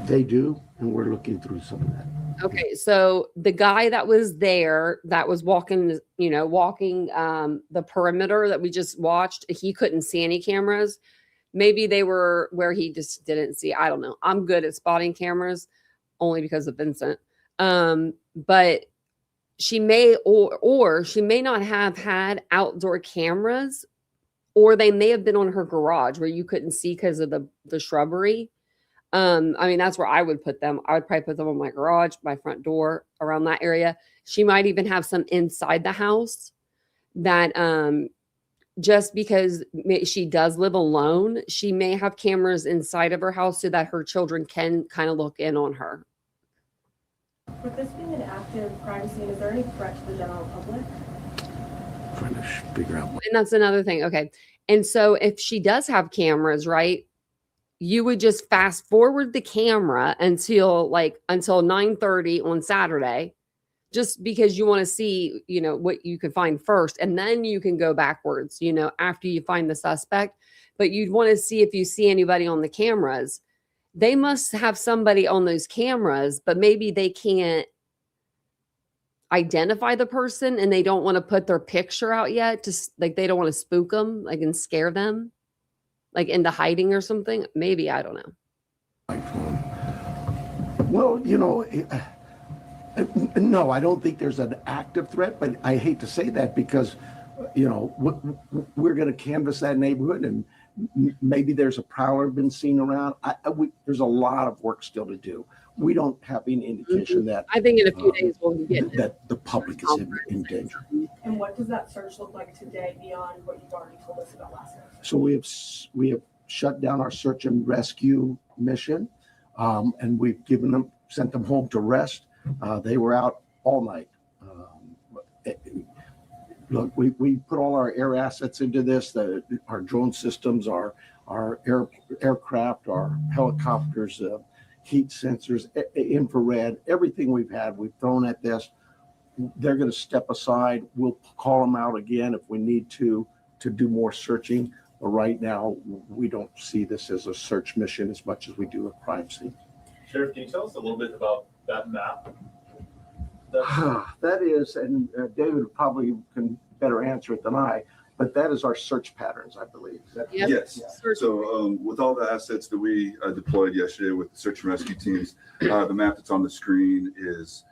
S8: They do, and we're looking through some of that.
S2: Okay, so the guy that was there, that was walking the perimeter that we just watched, he couldn't see any cameras. Maybe they were where he just didn't see. I don't know. I'm good at spotting cameras only because of Vincent. But she may or she may not have had outdoor cameras, or they may have been on her garage where you couldn't see because of the shrubbery. I mean, that's where I would put them. I would probably put them on my garage, my front door, around that area. She might even have some inside the house that just because she does live alone, she may have cameras inside of her house so that her children can kind of look in on her.
S14: With this being an active crime scene, is there any threat to the general public?
S8: Trying to figure out.
S2: And that's another thing. Okay. And so if she does have cameras, right, you would just fast forward the camera until 9:30 on Saturday, just because you want to see, what you can find first. And then you can go backwards, after you find the suspect. But you'd want to see if you see anybody on the cameras. They must have somebody on those cameras, but maybe they can't identify the person and they don't want to put their picture out yet. Just like they don't want to spook them, and scare them, into hiding or something. Maybe, I don't know.
S8: Well, no, I don't think there's an active threat, but I hate to say that because, we're going to canvass that neighborhood and maybe there's a prowler been seen around. There's a lot of work still to do. We don't have any indication that.
S2: I think in a few days we'll get
S8: that the public is in danger.
S14: And what does that search look like today beyond what you've already told us about last night?
S8: So we have shut down our search and rescue mission, and we've sent them home to rest. They were out all night. Look, we put all our air assets into this. Our drone systems, our aircraft, our helicopters, heat sensors, infrared, everything we've thrown at this. They're going to step aside. We'll call them out again if we need to do more searching. But right now, we don't see this as a search mission as much as we do a crime scene.
S10: Sheriff, can you tell us a little bit about that map?
S8: That is, and David probably can better answer it than I, but that is our search patterns, I believe.
S12: Yes. So with all the assets that we deployed yesterday with the search and rescue teams, the map that's on the screen is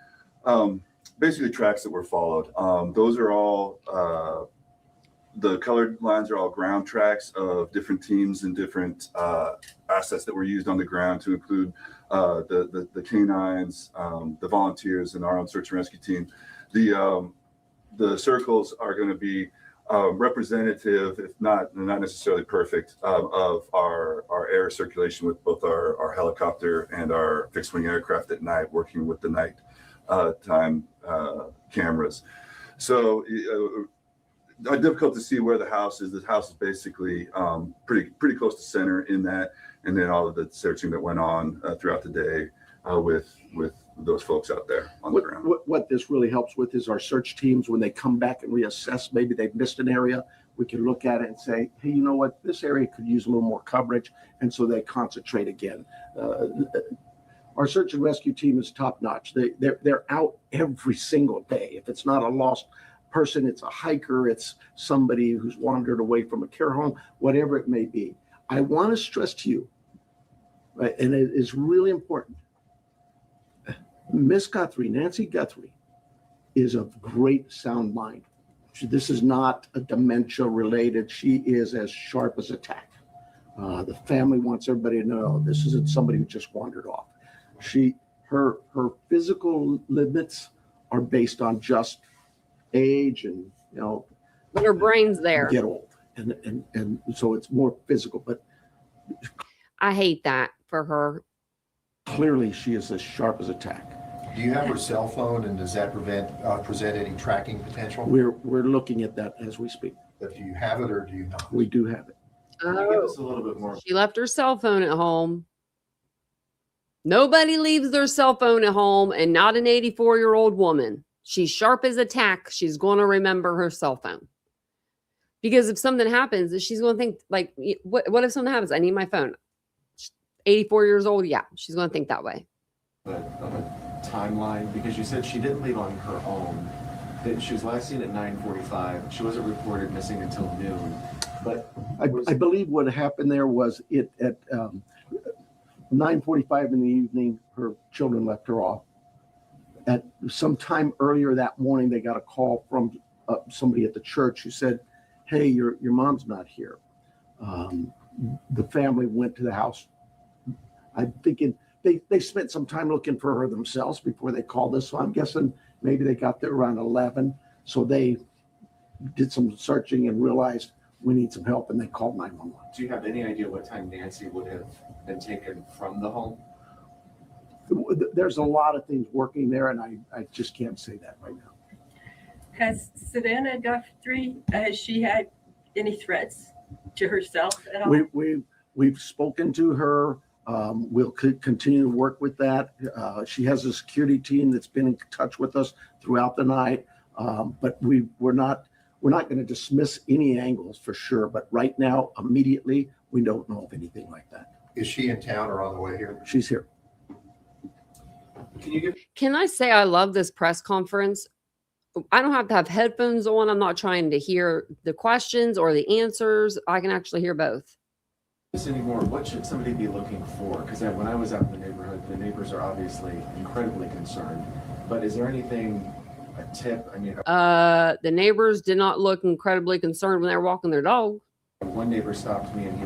S12: basically tracks that were followed. Those are all, the colored lines are all ground tracks of different teams and different assets that were used on the ground, to include the canines, the volunteers, and our own search and rescue team. The circles are going to be representative, if not necessarily perfect, of our air circulation with both our helicopter and our fixed wing aircraft at night, working with the night time cameras. So difficult to see where the house is. The house is basically pretty close to center in that, and then all of the searching that went on throughout the day with those folks out there on the ground.
S8: What this really helps with is our search teams, when they come back and reassess, maybe they've missed an area, we can look at it and say, hey, you know what, this area could use a little more coverage, and so they concentrate again. Our search and rescue team is top notch. They're out every single day. If it's not a lost person, it's a hiker, it's somebody who's wandered away from a care home, whatever it may be. I want to stress to you, right, and it is really important, Miss Guthrie, Nancy Guthrie, is of great sound mind. This is not a dementia related. She is as sharp as a tack. The family wants everybody to know this isn't somebody who just wandered off. Her physical limits are based on just age and,
S2: but her brain's there.
S8: Get old. And so it's more physical, but
S2: I hate that for her.
S8: Clearly she is as sharp as a tack.
S9: Do you have her cell phone, and does that present any tracking potential?
S8: We're looking at that as we speak.
S9: But do you have it or do you not?
S8: We do have it.
S13: Can you give us a little bit more?
S2: She left her cell phone at home. Nobody leaves their cell phone at home, and not an 84-year-old woman. She's sharp as a tack. She's going to remember her cell phone. Because if something happens, she's going to think, like, what if something happens? I need my phone. 84 years old? Yeah, she's going to think that way.
S13: Of a timeline, because you said she didn't leave on her own. That she was last seen at 9:45. She wasn't reported missing until noon. But
S8: I believe what happened there was at 9:45 in the evening, her children left her off. At some time earlier that morning, they got a call from somebody at the church who said, hey, your mom's not here. The family went to the house. I'm thinking they spent some time looking for her themselves before they called us. So I'm guessing maybe they got there around 11. So they did some searching and realized we need some help, and they called 911.
S13: Do you have any idea what time Nancy would have been taken from the home?
S8: There's a lot of things working there, and I just can't say that right now.
S15: Has Savannah Guthrie, has she had any threats to herself at all?
S8: We've spoken to her. We'll continue to work with that. She has a security team that's been in touch with us throughout the night. But we're not going to dismiss any angles for sure. But right now, immediately, we don't know of anything like that.
S9: Is she in town or on the way here?
S8: She's here.
S2: Can I say I love this press conference? I don't have to have headphones on. I'm not trying to hear the questions or the answers. I can actually hear both.
S13: Anymore, what should somebody be looking for? Because when I was out in the neighborhood, the neighbors are obviously incredibly concerned. But is there anything, a tip? I mean,
S2: the neighbors did not look incredibly concerned when they were walking their dog.
S13: One neighbor stopped me and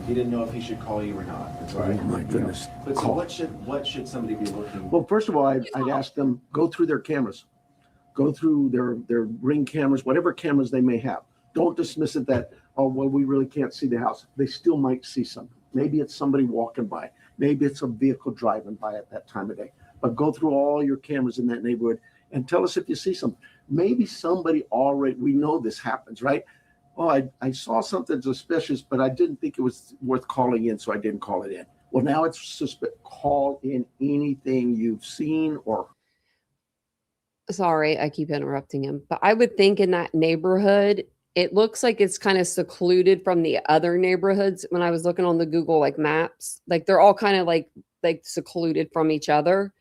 S13: he didn't know if he should call you or not. That's right.
S8: Oh my goodness.
S13: But so what should somebody be looking?
S8: Well, first of all, I'd ask them, go through their cameras, go through their Ring cameras, whatever cameras they may have. Don't dismiss it that, oh, well, we really can't see the house. They still might see something. Maybe it's somebody walking by. Maybe it's a vehicle driving by at that time of day. But go through all your cameras in that neighborhood and tell us if you see something. Maybe somebody already, we know this happens, right? Oh, I saw something suspicious, but I didn't think it was worth calling in, so I didn't call it in. Well, now it's suspicious. Call in anything you've seen or.
S2: Sorry, I keep interrupting him. But I would think in that neighborhood, it looks like it's kind of secluded from the other neighborhoods. When I was looking on the Google maps, they're all kind of like secluded from each other.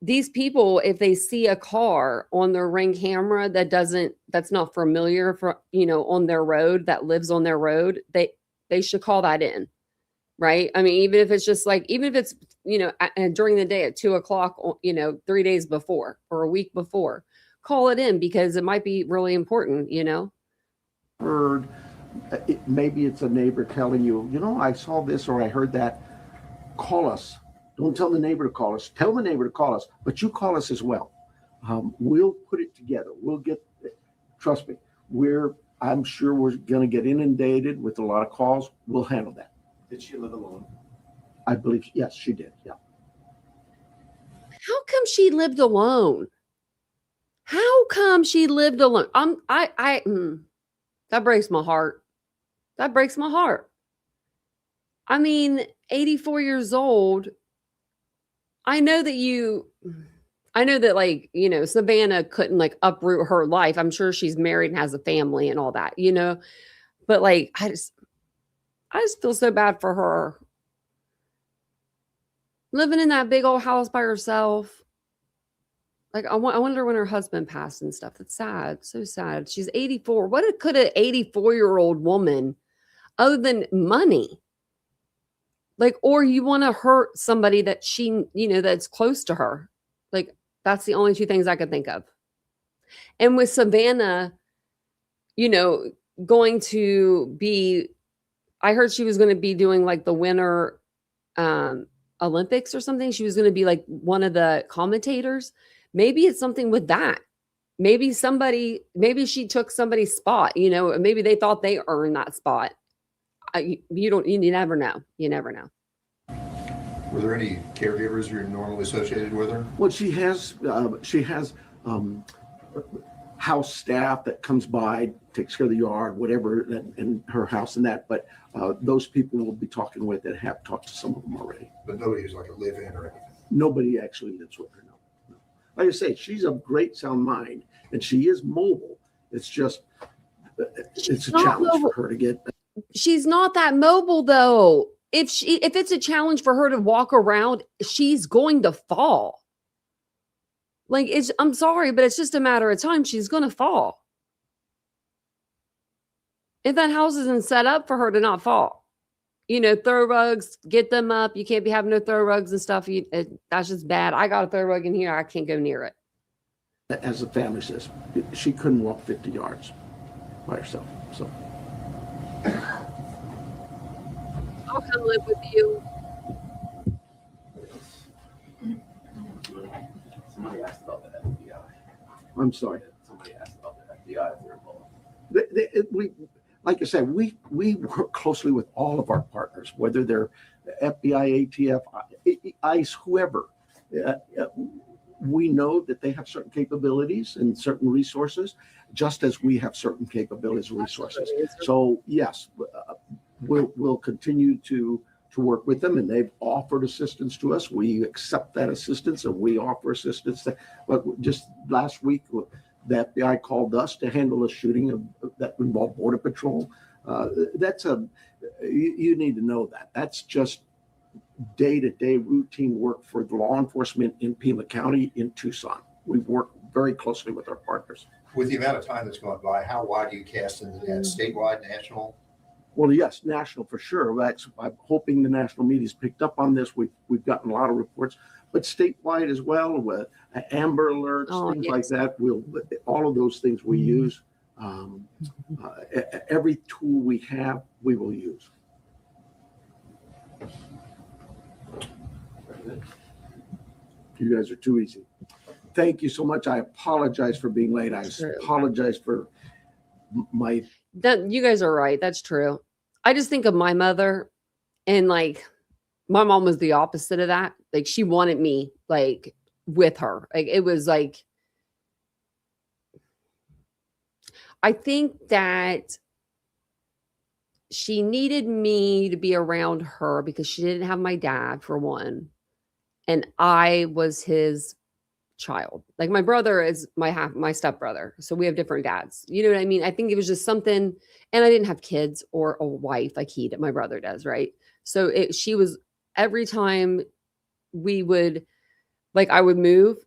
S2: These people, if they see a car on their Ring camera that's not familiar for, on their road, that lives on their road, they should call that in, right? I mean, even if it's just even if it's, during the day at 2:00, 3 days before or a week before, call it in because it might be really important,
S8: Heard, maybe it's a neighbor telling you, I saw this or I heard that. Call us. Don't tell the neighbor to call us. Tell the neighbor to call us, but you call us as well. We'll put it together. We'll trust me, I'm sure we're going to get inundated with a lot of calls. We'll handle that.
S13: Did she live alone?
S8: I believe, yes, she did. Yeah.
S2: How come she lived alone? How come she lived alone? That breaks my heart. That breaks my heart. I mean, 84 years old. I know that Savannah couldn't uproot her life. I'm sure she's married and has a family and all that, but I just feel so bad for her. Living in that big old house by herself. I wonder when her husband passed and stuff. That's sad. So sad. She's 84. What could an 84-year-old woman, other than money, or you want to hurt somebody that she, that's close to her. That's the only two things I could think of. And with Savannah, going to be, I heard she was going to be doing the Winter Olympics or something. She was going to be one of the commentators. Maybe it's something with that. Maybe she took somebody's spot, maybe they thought they earned that spot. You never know. You never know.
S9: Were there any caregivers you're normally associated with her?
S8: Well, she has house staff that comes by, takes care of the yard, whatever, in her house and that. But those people we'll be talking with that have talked to some of them already.
S9: But nobody who's a live-in or anything?
S8: Nobody actually lives with her, no. Like I say, she's of great sound mind, and she is mobile. It's just, it's a challenge for her to get.
S2: She's not that mobile, though. If it's a challenge for her to walk around, she's going to fall. I'm sorry, but it's just a matter of time. She's going to fall. If that house isn't set up for her to not fall. Throw rugs, get them up. You can't be having no throw rugs and stuff. That's just bad. I got a throw rug in here. I can't go near it.
S8: As the family says, she couldn't walk 50 yards. by herself. So
S2: I'll come live with you.
S13: Somebody asked about the FBI.
S8: I'm sorry.
S13: Somebody asked about the FBI if they're involved.
S8: We, like I said, we work closely with all of our partners, whether they're FBI, ATF, ICE, whoever. We know that they have certain capabilities and certain resources, just as we have certain capabilities and resources. So yes, we'll continue to work with them, and they've offered assistance to us. We accept that assistance, and we offer assistance. But just last week, the FBI called us to handle a shooting that involved Border Patrol. You need to know that. That's just day-to-day routine work for the law enforcement in Pima County in Tucson. We've worked very closely with our partners.
S9: With the amount of time that's gone by, how wide do you cast in the net? Statewide, national?
S8: Well, yes, national for sure. I'm hoping the national media's picked up on this. We've gotten a lot of reports, but statewide as well, with Amber Alerts, things like that. All of those things we use. Every tool we have, we will use. You guys are too easy. Thank you so much. I apologize for being late. I apologize for my.
S2: You guys are right. That's true. I just think of my mother, and like my mom was the opposite of that. Like she wanted me like with her. Like it was like, I think that she needed me to be around her because she didn't have my dad, for one. And I was his child. Like my brother is my stepbrother. So we have different dads. You know what I mean? I think it was just something, and I didn't have kids or a wife like my brother does, right? So she was, every time we would, like I would move,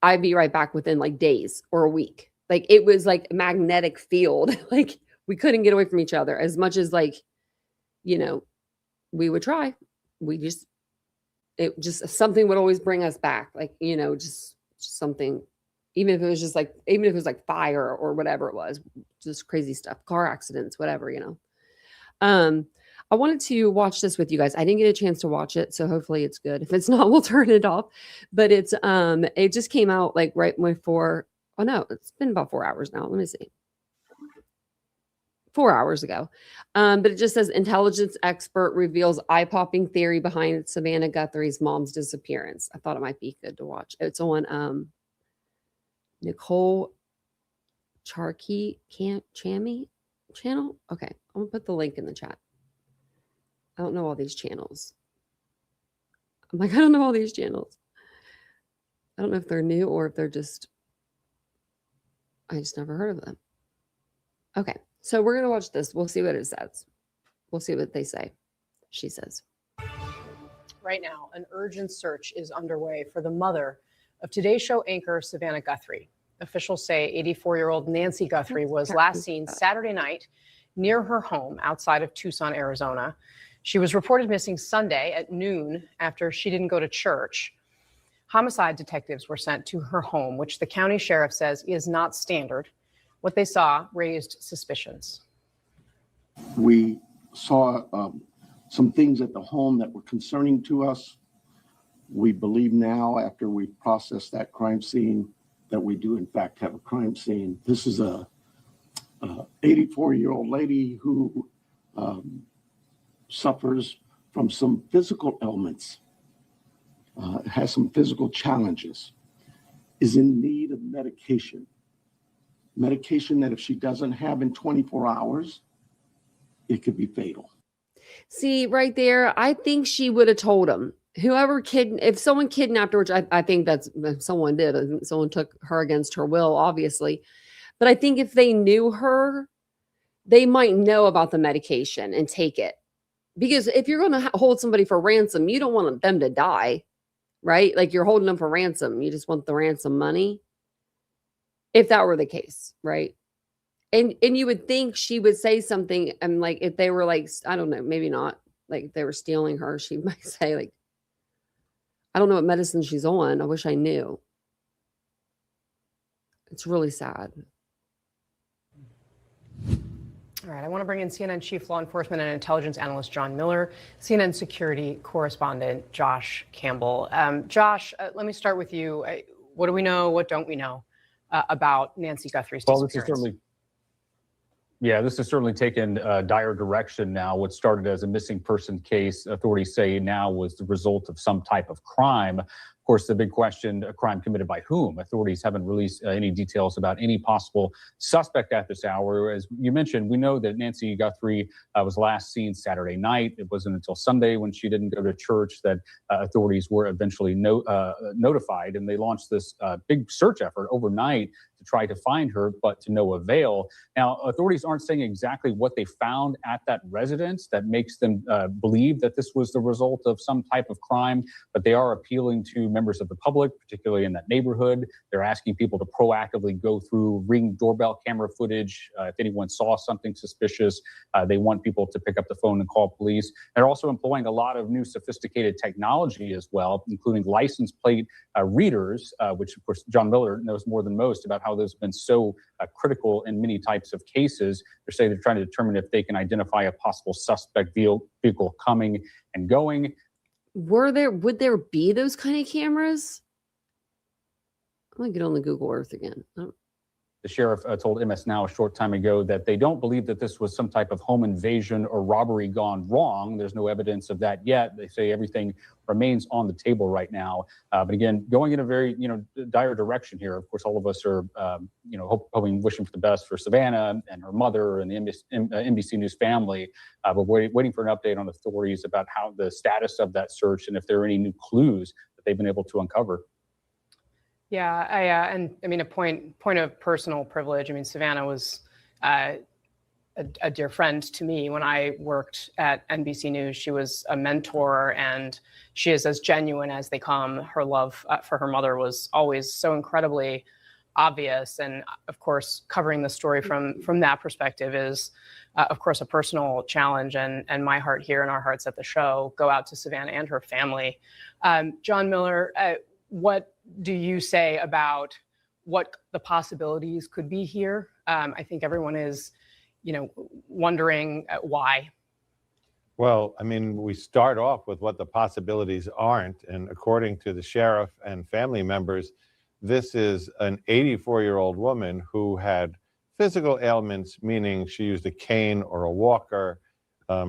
S2: I'd be right back within like days or a week. Like it was like a magnetic field. Like we couldn't get away from each other as much as like, we would try. It just something would always bring us back. Like, just something, even if it was like fire or whatever it was, just crazy stuff, car accidents, whatever, I wanted to watch this with you guys. I didn't get a chance to watch it, so hopefully it's good. If it's not, we'll turn it off. But it just came out like right before. Oh no, it's been about 4 hours now. Let me see. 4 hours ago. But it just says intelligence expert reveals eye-popping theory behind Savannah Guthrie's mom's disappearance. I thought it might be good to watch. It's on Nicole Chammy channel. Okay, I'm gonna put the link in the chat. I don't know all these channels. I'm like, I don't know all these channels. I don't know if they're new or if they're I just never heard of them. Okay. So we're going to watch this. We'll see what it says. We'll see what they say. She says.
S16: Right now, an urgent search is underway for the mother of Today Show anchor Savannah Guthrie. Officials say 84-year-old Nancy Guthrie was last seen Saturday night near her home outside of Tucson, Arizona. She was reported missing Sunday at noon after she didn't go to church. Homicide detectives were sent to her home, which the county sheriff says is not standard. What they saw raised suspicions.
S8: We saw some things at the home that were concerning to us. We believe now, after we processed that crime scene, that we do in fact have a crime scene. This is a 84-year-old lady who suffers from some physical ailments, has some physical challenges, is in need of medication that if she doesn't have in 24 hours, it could be fatal.
S2: See, right there, I think she would have told him. If someone kidnapped her, which I think that's someone did, someone took her against her will, obviously. But I think if they knew her, they might know about the medication and take it. Because if you're going to hold somebody for ransom, you don't want them to die, right? Like you're holding them for ransom. You just want the ransom money. If that were the case, right? And you would think she would say something, and like if they were like, I don't know, maybe not, like if they were stealing her, she might say like, I don't know what medicine she's on. I wish I knew. It's really sad.
S16: All right, I want to bring in CNN Chief Law Enforcement and Intelligence Analyst John Miller, CNN Security Correspondent Josh Campbell. Josh, let me start with you. What do we know? What don't we know about Nancy Guthrie's disappearance?
S17: This has certainly taken dire direction now. What started as a missing person case, authorities say now was the result of some type of crime. Of course, the big question, a crime committed by whom? Authorities haven't released any details about any possible suspect at this hour. As you mentioned, we know that Nancy Guthrie was last seen Saturday night. It wasn't until Sunday when she didn't go to church that authorities were eventually notified, and they launched this big search effort overnight to try to find her, but to no avail. Now, authorities aren't saying exactly what they found at that residence that makes them believe that this was the result of some type of crime, but they are appealing to members of the public, particularly in that neighborhood. They're asking people to proactively go through Ring doorbell camera footage. If anyone saw something suspicious, they want people to pick up the phone and call police. They're also employing a lot of new sophisticated technology as well, including license plate readers, which of course John Miller knows more than most about how those have been so critical in many types of cases. They're saying they're trying to determine if they can identify a possible suspect vehicle coming and going.
S2: Would there be those kind of cameras? I'm gonna get on the Google Earth again. Oh.
S17: The sheriff told MS Now a short time ago that they don't believe that this was some type of home invasion or robbery gone wrong. There's no evidence of that yet. They say everything remains on the table right now. But again, going in a very, dire direction here. Of course, all of us are, hoping, wishing for the best for Savannah and her mother and the NBC News family. But waiting for an update on authorities about how the status of that search and if there are any new clues that they've been able to uncover.
S16: Yeah, a point of personal privilege. Savannah was a dear friend to me when I worked at NBC News. She was a mentor, and she is as genuine as they come. Her love for her mother was always so incredibly obvious. And of course, covering the story from that perspective is, of course, a personal challenge. And my heart here and our hearts at the show go out to Savannah and her family. John Miller, what do you say about what the possibilities could be here? I think everyone is, wondering why.
S18: Well, we start off with what the possibilities aren't. And according to the sheriff and family members, this is an 84-year-old woman who had physical ailments, meaning she used a cane or a walker.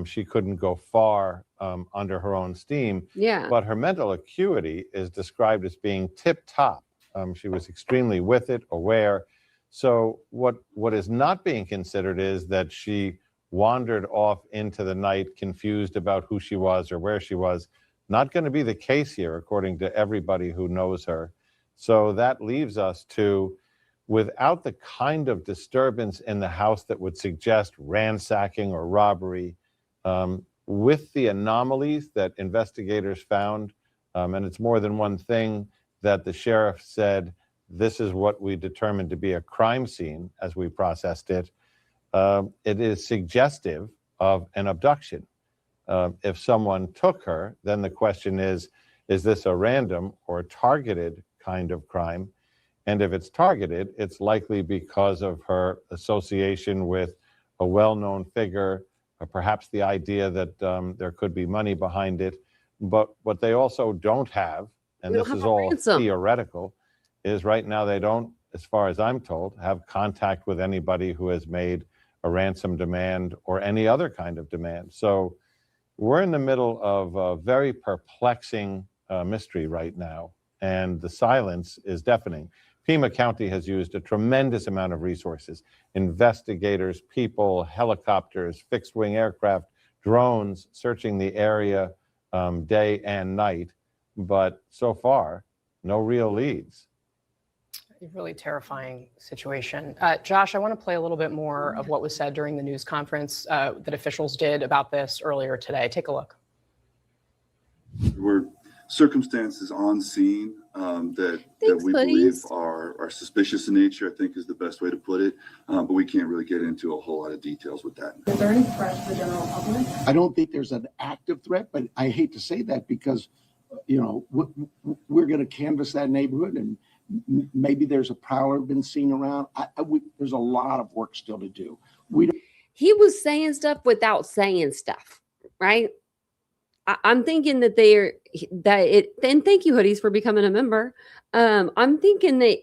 S18: She couldn't go far under her own steam.
S2: Yeah.
S18: But her mental acuity is described as being tip-top. She was extremely with it, aware. So what is not being considered is that she wandered off into the night, confused about who she was or where she was. Not going to be the case here, according to everybody who knows her. So that leaves us to, without the kind of disturbance in the house that would suggest ransacking or robbery, with the anomalies that investigators found, and it's more than one thing that the sheriff said, this is what we determined to be a crime scene as we processed it. It is suggestive of an abduction. If someone took her, then the question is this a random or targeted kind of crime? And if it's targeted, it's likely because of her association with a well-known figure, or perhaps the idea that there could be money behind it. But what they also don't have, and this is all theoretical, is right now they don't, as far as I'm told, have contact with anybody who has made a ransom demand or any other kind of demand. So we're in the middle of a very perplexing mystery right now, and the silence is deafening. Pima County has used a tremendous amount of resources, investigators, people, helicopters, fixed-wing aircraft, drones, searching the area day and night, but so far, no real leads.
S16: A really terrifying situation. Josh, I want to play a little bit more of what was said during the news conference that officials did about this earlier today. Take a look.
S12: There were circumstances on scene that we believe are suspicious in nature, I think is the best way to put it. But we can't really get into a whole lot of details with that.
S14: Is there any threat to the general public?
S8: I don't think there's an active threat, but I hate to say that because, we're going to canvass that neighborhood and maybe there's a prowler been seen around. There's a lot of work still to do.
S2: he was saying stuff without saying stuff, right? I'm thinking that and thank you, hoodies, for becoming a member. I'm thinking that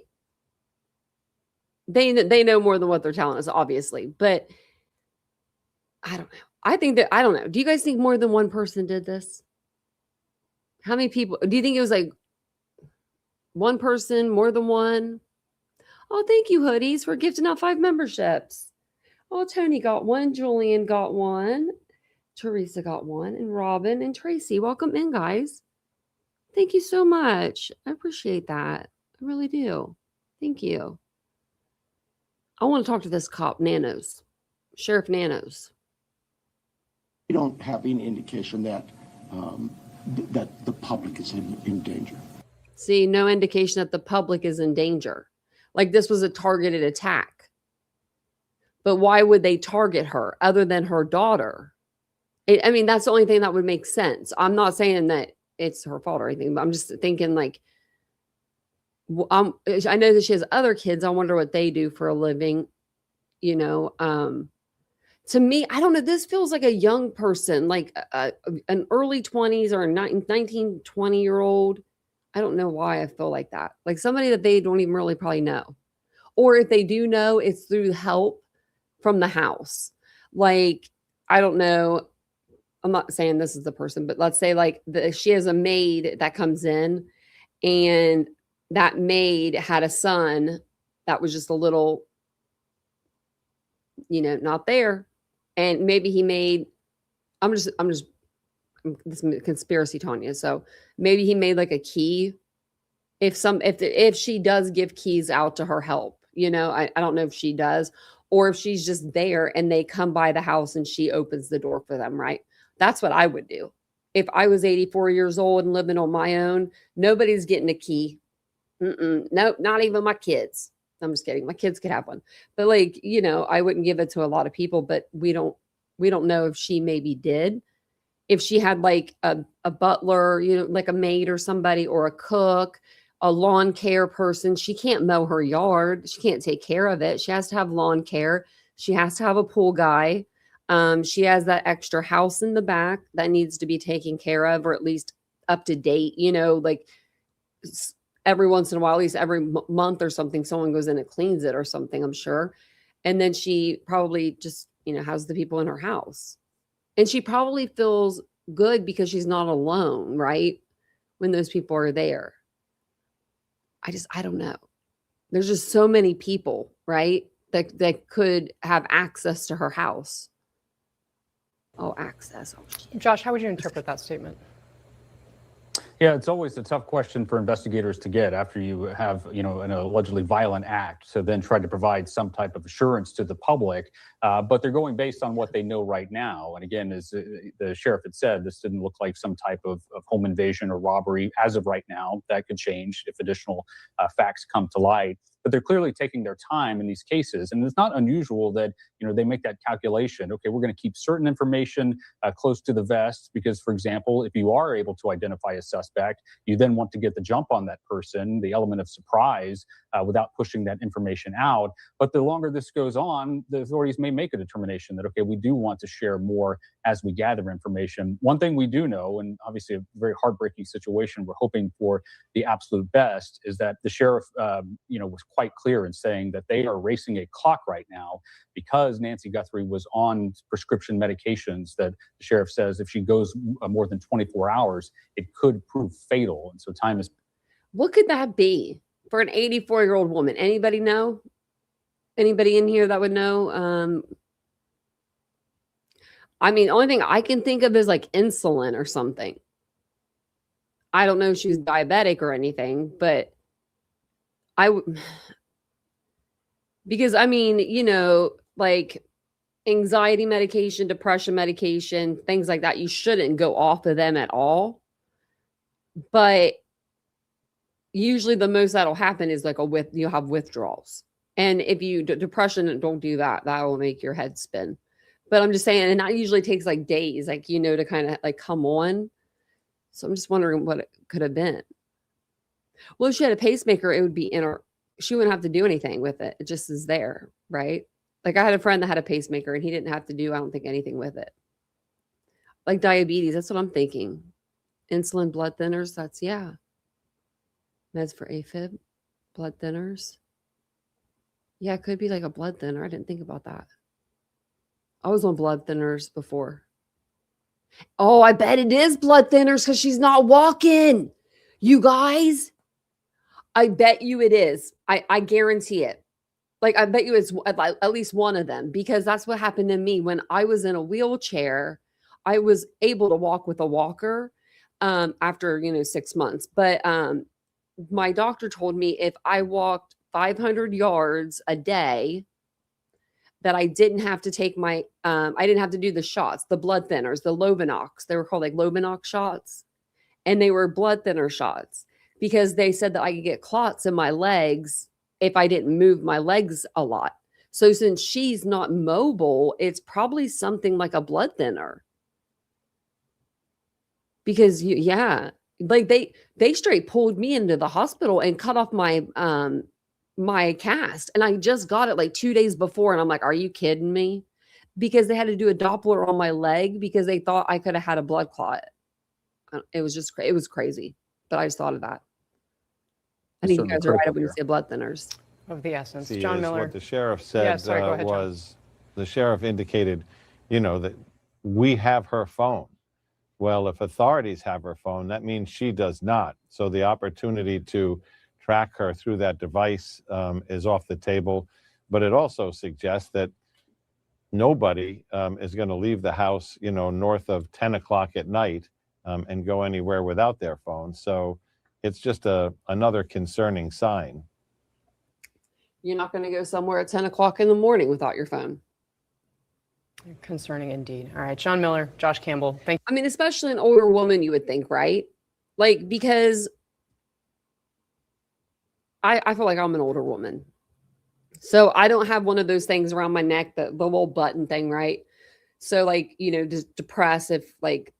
S2: they know more than what they're telling us, obviously, but I don't know. I don't know. Do you guys think more than one person did this? How many people? Do you think it was like one person, more than one? Oh, thank you, hoodies, for gifting out 5 memberships. Oh, Tony got one, Julian got one, Teresa got one, and Robin and Tracy. Welcome in, guys. Thank you so much. I appreciate that. I really do. Thank you. I want to talk to this cop, Nanos, Sheriff Nanos.
S8: We don't have any indication that that the public is in danger.
S2: See, no indication that the public is in danger. Like this was a targeted attack. But why would they target her other than her daughter? I mean, that's the only thing that would make sense. I'm not saying that it's her fault or anything, but I'm just thinking like, I know that she has other kids. I wonder what they do for a living. You know, to me, I don't know. This feels like a young person, like an early 20s or a 19, 20-year-old. I don't know why I feel like that. Like somebody that they don't even really probably know. Or if they do know, it's through help from the house. Like, I don't know. I'm not saying this is the person, but let's say like she has a maid that comes in and that maid had a son that was just a little, you know, not there. And maybe he made, this is conspiracy, Tanya. So maybe he made like a key. If she does give keys out to her help, you know, I don't know if she does, or if she's just there and they come by the house and she opens the door for them, right? That's what I would do. If I was 84 years old and living on my own, nobody's getting a key. Nope, not even my kids. I'm just kidding. My kids could have one. But like, you know, I wouldn't give it to a lot of people, but we don't know if she maybe did. If she had like a butler, you know, like a maid or somebody, or a cook, a lawn care person, she can't mow her yard. She can't take care of it. She has to have lawn care. She has to have a pool guy. She has that extra house in the back that needs to be taken care of, or at least up to date, you know, like every once in a while, at least every month or something, someone goes in and cleans it or something, I'm sure. And then she probably just, you know, has the people in her house. And she probably feels good because she's not alone, right? When those people are there. I don't know. There's just so many people, right? That could have access to her house. Oh, access. Oh, shit.
S16: Josh, how would you interpret that statement?
S17: Yeah, it's always a tough question for investigators to get after you have, you know, an allegedly violent act, to then try to provide some type of assurance to the public. But they're going based on what they know right now. And again, as the sheriff had said, this didn't look like some type of home invasion or robbery as of right now. That could change if additional facts come to light. But they're clearly taking their time in these cases. And it's not unusual that, you know, they make that calculation. Okay, we're going to keep certain information close to the vest because, for example, if you are able to identify a suspect, you then want to get the jump on that person, the element of surprise, without pushing that information out. But the longer this goes on, the authorities may make a determination that, okay, we do want to share more as we gather information. One thing we do know, and obviously a very heartbreaking situation, we're hoping for the absolute best, is that the sheriff, you know, was quite clear in saying that they are racing a clock right now because Nancy Guthrie was on prescription medications that the sheriff says if she goes more than 24 hours, it could prove fatal. And so time is.
S2: What could that be for an 84-year-old woman? Anybody know? Anybody in here that would know? I mean, the only thing I can think of is like insulin or something. I don't know if she's diabetic or anything, but because I mean, you know, like anxiety medication, depression medication, things like that, you shouldn't go off of them at all. But usually the most that'll happen is like you'll have withdrawals. And if you depression, don't do that. That will make your head spin. But I'm just saying, and that usually takes like days, like, you know, to kind of like come on. So I'm just wondering what it could have been. Well, if she had a pacemaker, it would be in her, she wouldn't have to do anything with it. It just is there, right? Like I had a friend that had a pacemaker and he didn't have to do, I don't think, anything with it. Like diabetes, that's what I'm thinking. Insulin, blood thinners, that's, yeah. Meds for AFib, blood thinners. Yeah, it could be like a blood thinner. I didn't think about that. I was on blood thinners before. Oh, I bet it is blood thinners because she's not walking. You guys, I bet you it is. I guarantee it. Like, I bet you it's at least one of them because that's what happened to me when I was in a wheelchair. I was able to walk with a walker after, 6 months. But my doctor told me if I walked 500 yards a day, that I didn't have to take I didn't have to do the shots, the blood thinners, the Lovenox. They were called like Lovenox shots. And they were blood thinner shots because they said that I could get clots in my legs if I didn't move my legs a lot. So since she's not mobile, it's probably something like a blood thinner. Because like they straight pulled me into the hospital and cut off my my cast, and I just got it like 2 days before, and I'm like, are you kidding me? Because they had to do a Doppler on my leg because they thought I could have had a blood clot. It was just it was crazy, but I just thought of that. I think you guys are right when you say blood thinners.
S16: Of the essence.
S18: See,
S16: John
S18: is
S16: Miller.
S18: What the sheriff said
S16: Yeah, sorry, go ahead, John.
S18: was the sheriff indicated, that we have her phone. Well, if authorities have her phone, that means she does not. So the opportunity to track her through that device is off the table. But it also suggests that nobody is going to leave the house, north of 10 o'clock at night and go anywhere without their phone. So it's just another concerning sign.
S2: You're not going to go somewhere at 10 o'clock in the morning without your phone.
S16: Concerning indeed. All right, John Miller, Josh Campbell. Thank you.
S2: I mean, especially an older woman, you would think, right? Like, because I feel like I'm an older woman. So I don't have one of those things around my neck, the little button thing, right? So like, just depressed if like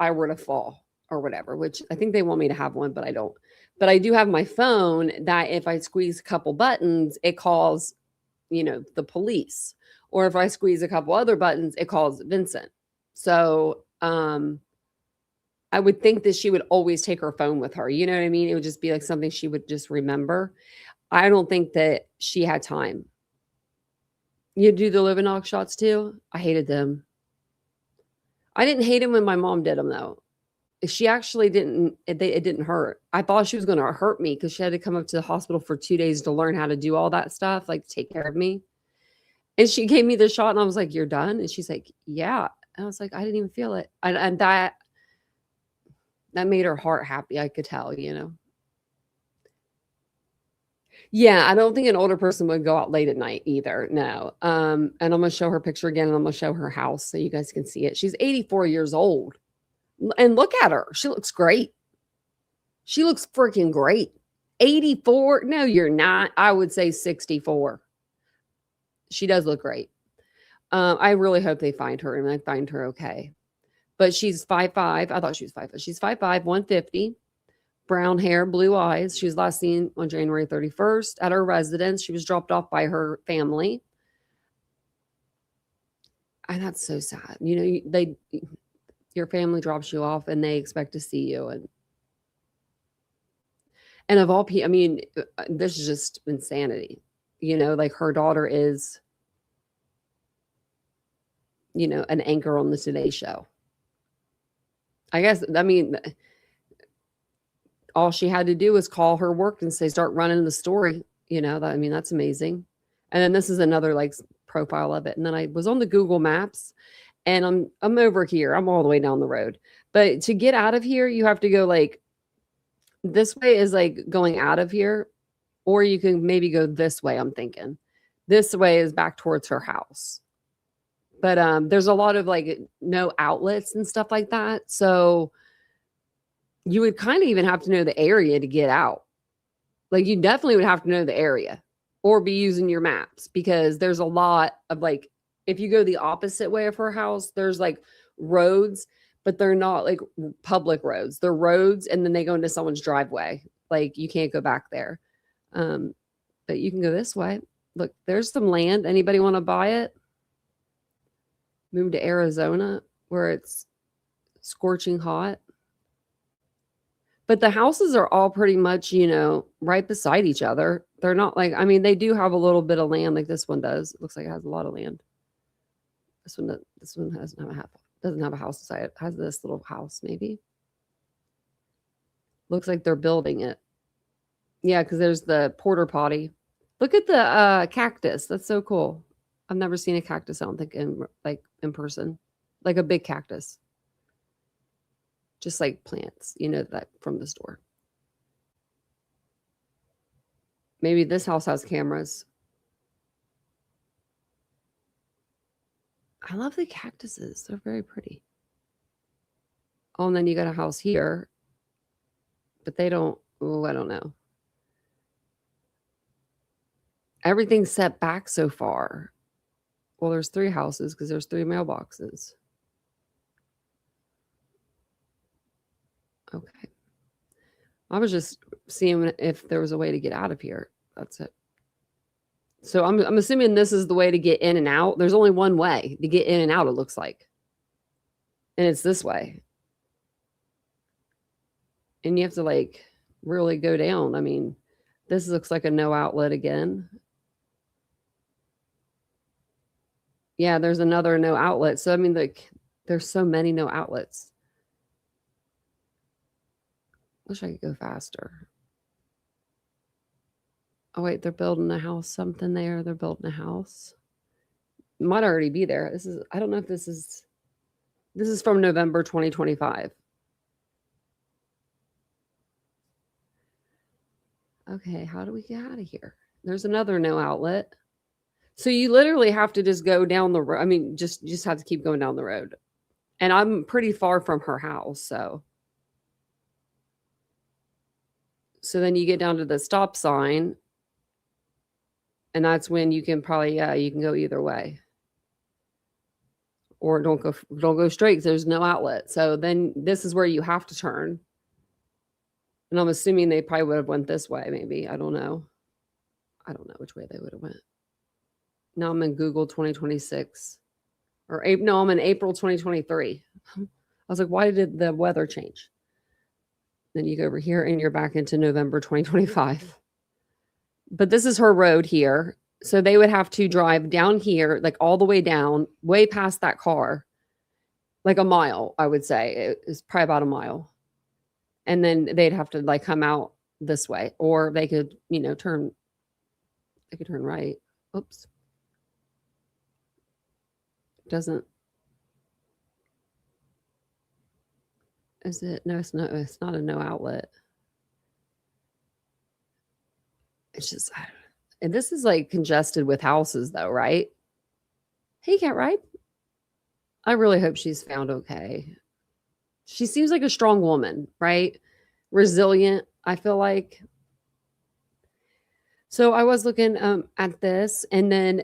S2: I were to fall or whatever, which I think they want me to have one, but I don't. But I do have my phone that if I squeeze a couple buttons, it calls, the police. Or if I squeeze a couple other buttons, it calls Vincent. So I would think that she would always take her phone with her. You know what I mean? It would just be like something she would just remember. I don't think that she had time. You do the Lovenox shots too? I hated them. I didn't hate them when my mom did them though. She actually didn't, it didn't hurt. I thought she was going to hurt me because she had to come up to the hospital for 2 days to learn how to do all that stuff, like take care of me. And she gave me the shot and I was like, you're done? And she's like, yeah. And I was like, I didn't even feel it. And that made her heart happy. I could tell, Yeah, I don't think an older person would go out late at night either. No. And I'm going to show her picture again and I'm going to show her house so you guys can see it. She's 84 years old. And look at her. She looks great. She looks freaking great. 84? No, you're not. I would say 64. She does look great. I really hope they find her and I find her okay. But she's 5'5". I thought she was 5'5". She's 5'5", 150. Brown hair, blue eyes. She was last seen on January 31st at her residence. She was dropped off by her family. And that's so sad. Your family drops you off and they expect to see you. And of all people, I mean, this is just insanity. Like her daughter is, an anchor on the Today Show. I guess, all she had to do was call her work and say, start running the story. That's amazing. And then this is another like profile of it. And then I was on the Google Maps and I'm over here. I'm all the way down the road. But to get out of here, you have to go like, this way is like going out of here, or you can maybe go this way. I'm thinking this way is back towards her house. But there's a lot of like no outlets and stuff like that. So you would kind of even have to know the area to get out. Like you definitely would have to know the area or be using your maps because there's a lot of like, if you go the opposite way of her house, there's like roads, but they're not like public roads. They're roads and then they go into someone's driveway. Like you can't go back there. But you can go this way. Look, there's some land. Anybody want to buy it? Move to Arizona where it's scorching hot. But the houses are all pretty much, right beside each other. They're not like, I mean, they do have a little bit of land like this one does. It looks like it has a lot of land. This one doesn't have a house beside it. It has this little house, maybe. Looks like they're building it. Yeah, because there's the porta potty. Look at the cactus. That's so cool. I've never seen a cactus, I don't think, in person. Like a big cactus. Just like plants, that from the store. Maybe this house has cameras. I love the cactuses. They're very pretty. Oh, and then you got a house here. But they don't, I don't know. Everything's set back so far. Well, there's 3 houses because there's 3 mailboxes. Okay. I was just seeing if there was a way to get out of here. That's it. So I'm assuming this is the way to get in and out. There's only one way to get in and out, it looks like. And it's this way. And you have to really go down. I mean, this looks like a no outlet again. Yeah, there's another no outlet. So, I mean, there's so many no outlets. Wish I could go faster. Oh, wait, they're building a house, something there. They're building a house. Might already be there. I don't know if this is from November 2025. Okay, how do we get out of here? There's another no outlet. So you literally have to just go down the road. I mean, just have to keep going down the road. And I'm pretty far from her house, so then you get down to the stop sign, and that's when you can probably, you can go either way. Or don't go straight because there's no outlet. So then this is where you have to turn. And I'm assuming they probably would have went this way, maybe. I don't know. I don't know which way they would have went. Now I'm in Google 2026. I'm in April 2023. I was like, why did the weather change? Then you go over here and you're back into November 2025. But this is her road here. So they would have to drive down here, all the way down, way past that car, like a mile, I would say. It's probably about a mile. And then they'd have to come out this way, or they could, turn. They could turn right. Oops. Doesn't. Is it? No, it's not a no outlet. It's just, and this is congested with houses though, right? Hey, Cat Ride. I really hope she's found okay. She seems like a strong woman, right? Resilient, I feel like. So I was looking at this, and then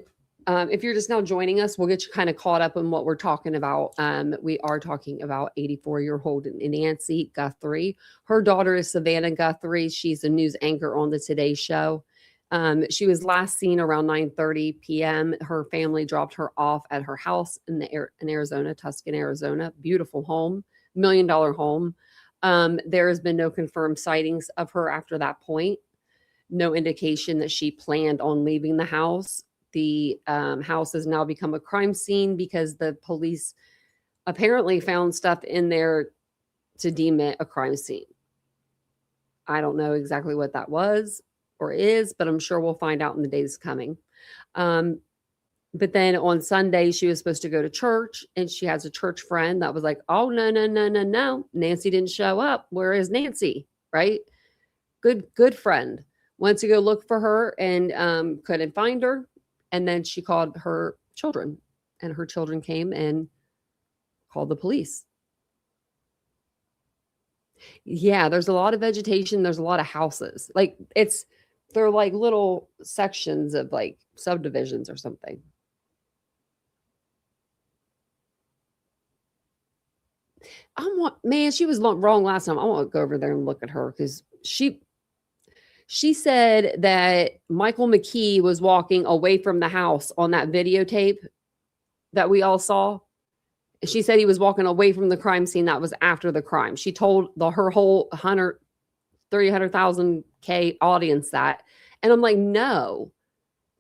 S2: if you're just now joining us, we'll get you kind of caught up in what we're talking about. We are talking about 84-year-old Nancy Guthrie. Her daughter is Savannah Guthrie. She's a news anchor on the Today Show. She was last seen around 9:30 p.m. Her family dropped her off at her house in Arizona, Tucson, Arizona. Beautiful home, $1 million home. There has been no confirmed sightings of her after that point. No indication that she planned on leaving the house. The house has now become a crime scene because the police apparently found stuff in there to deem it a crime scene. I don't know exactly what that was or is, but I'm sure we'll find out in the days coming. But then on Sunday, she was supposed to go to church, and she has a church friend that was like, oh, no. Nancy didn't show up. Where is Nancy? Right? Good friend. Went to go look for her and couldn't find her. And then she called her children, and her children came and called the police. Yeah, there's a lot of vegetation. There's a lot of houses. They're like little sections of subdivisions or something. Man, she was wrong last time. I want to go over there and look at her because she She said that Michael McKee was walking away from the house on that videotape that we all saw. She said he was walking away from the crime scene. That was after the crime. She told her whole 300,000 K audience that. And I'm like, no,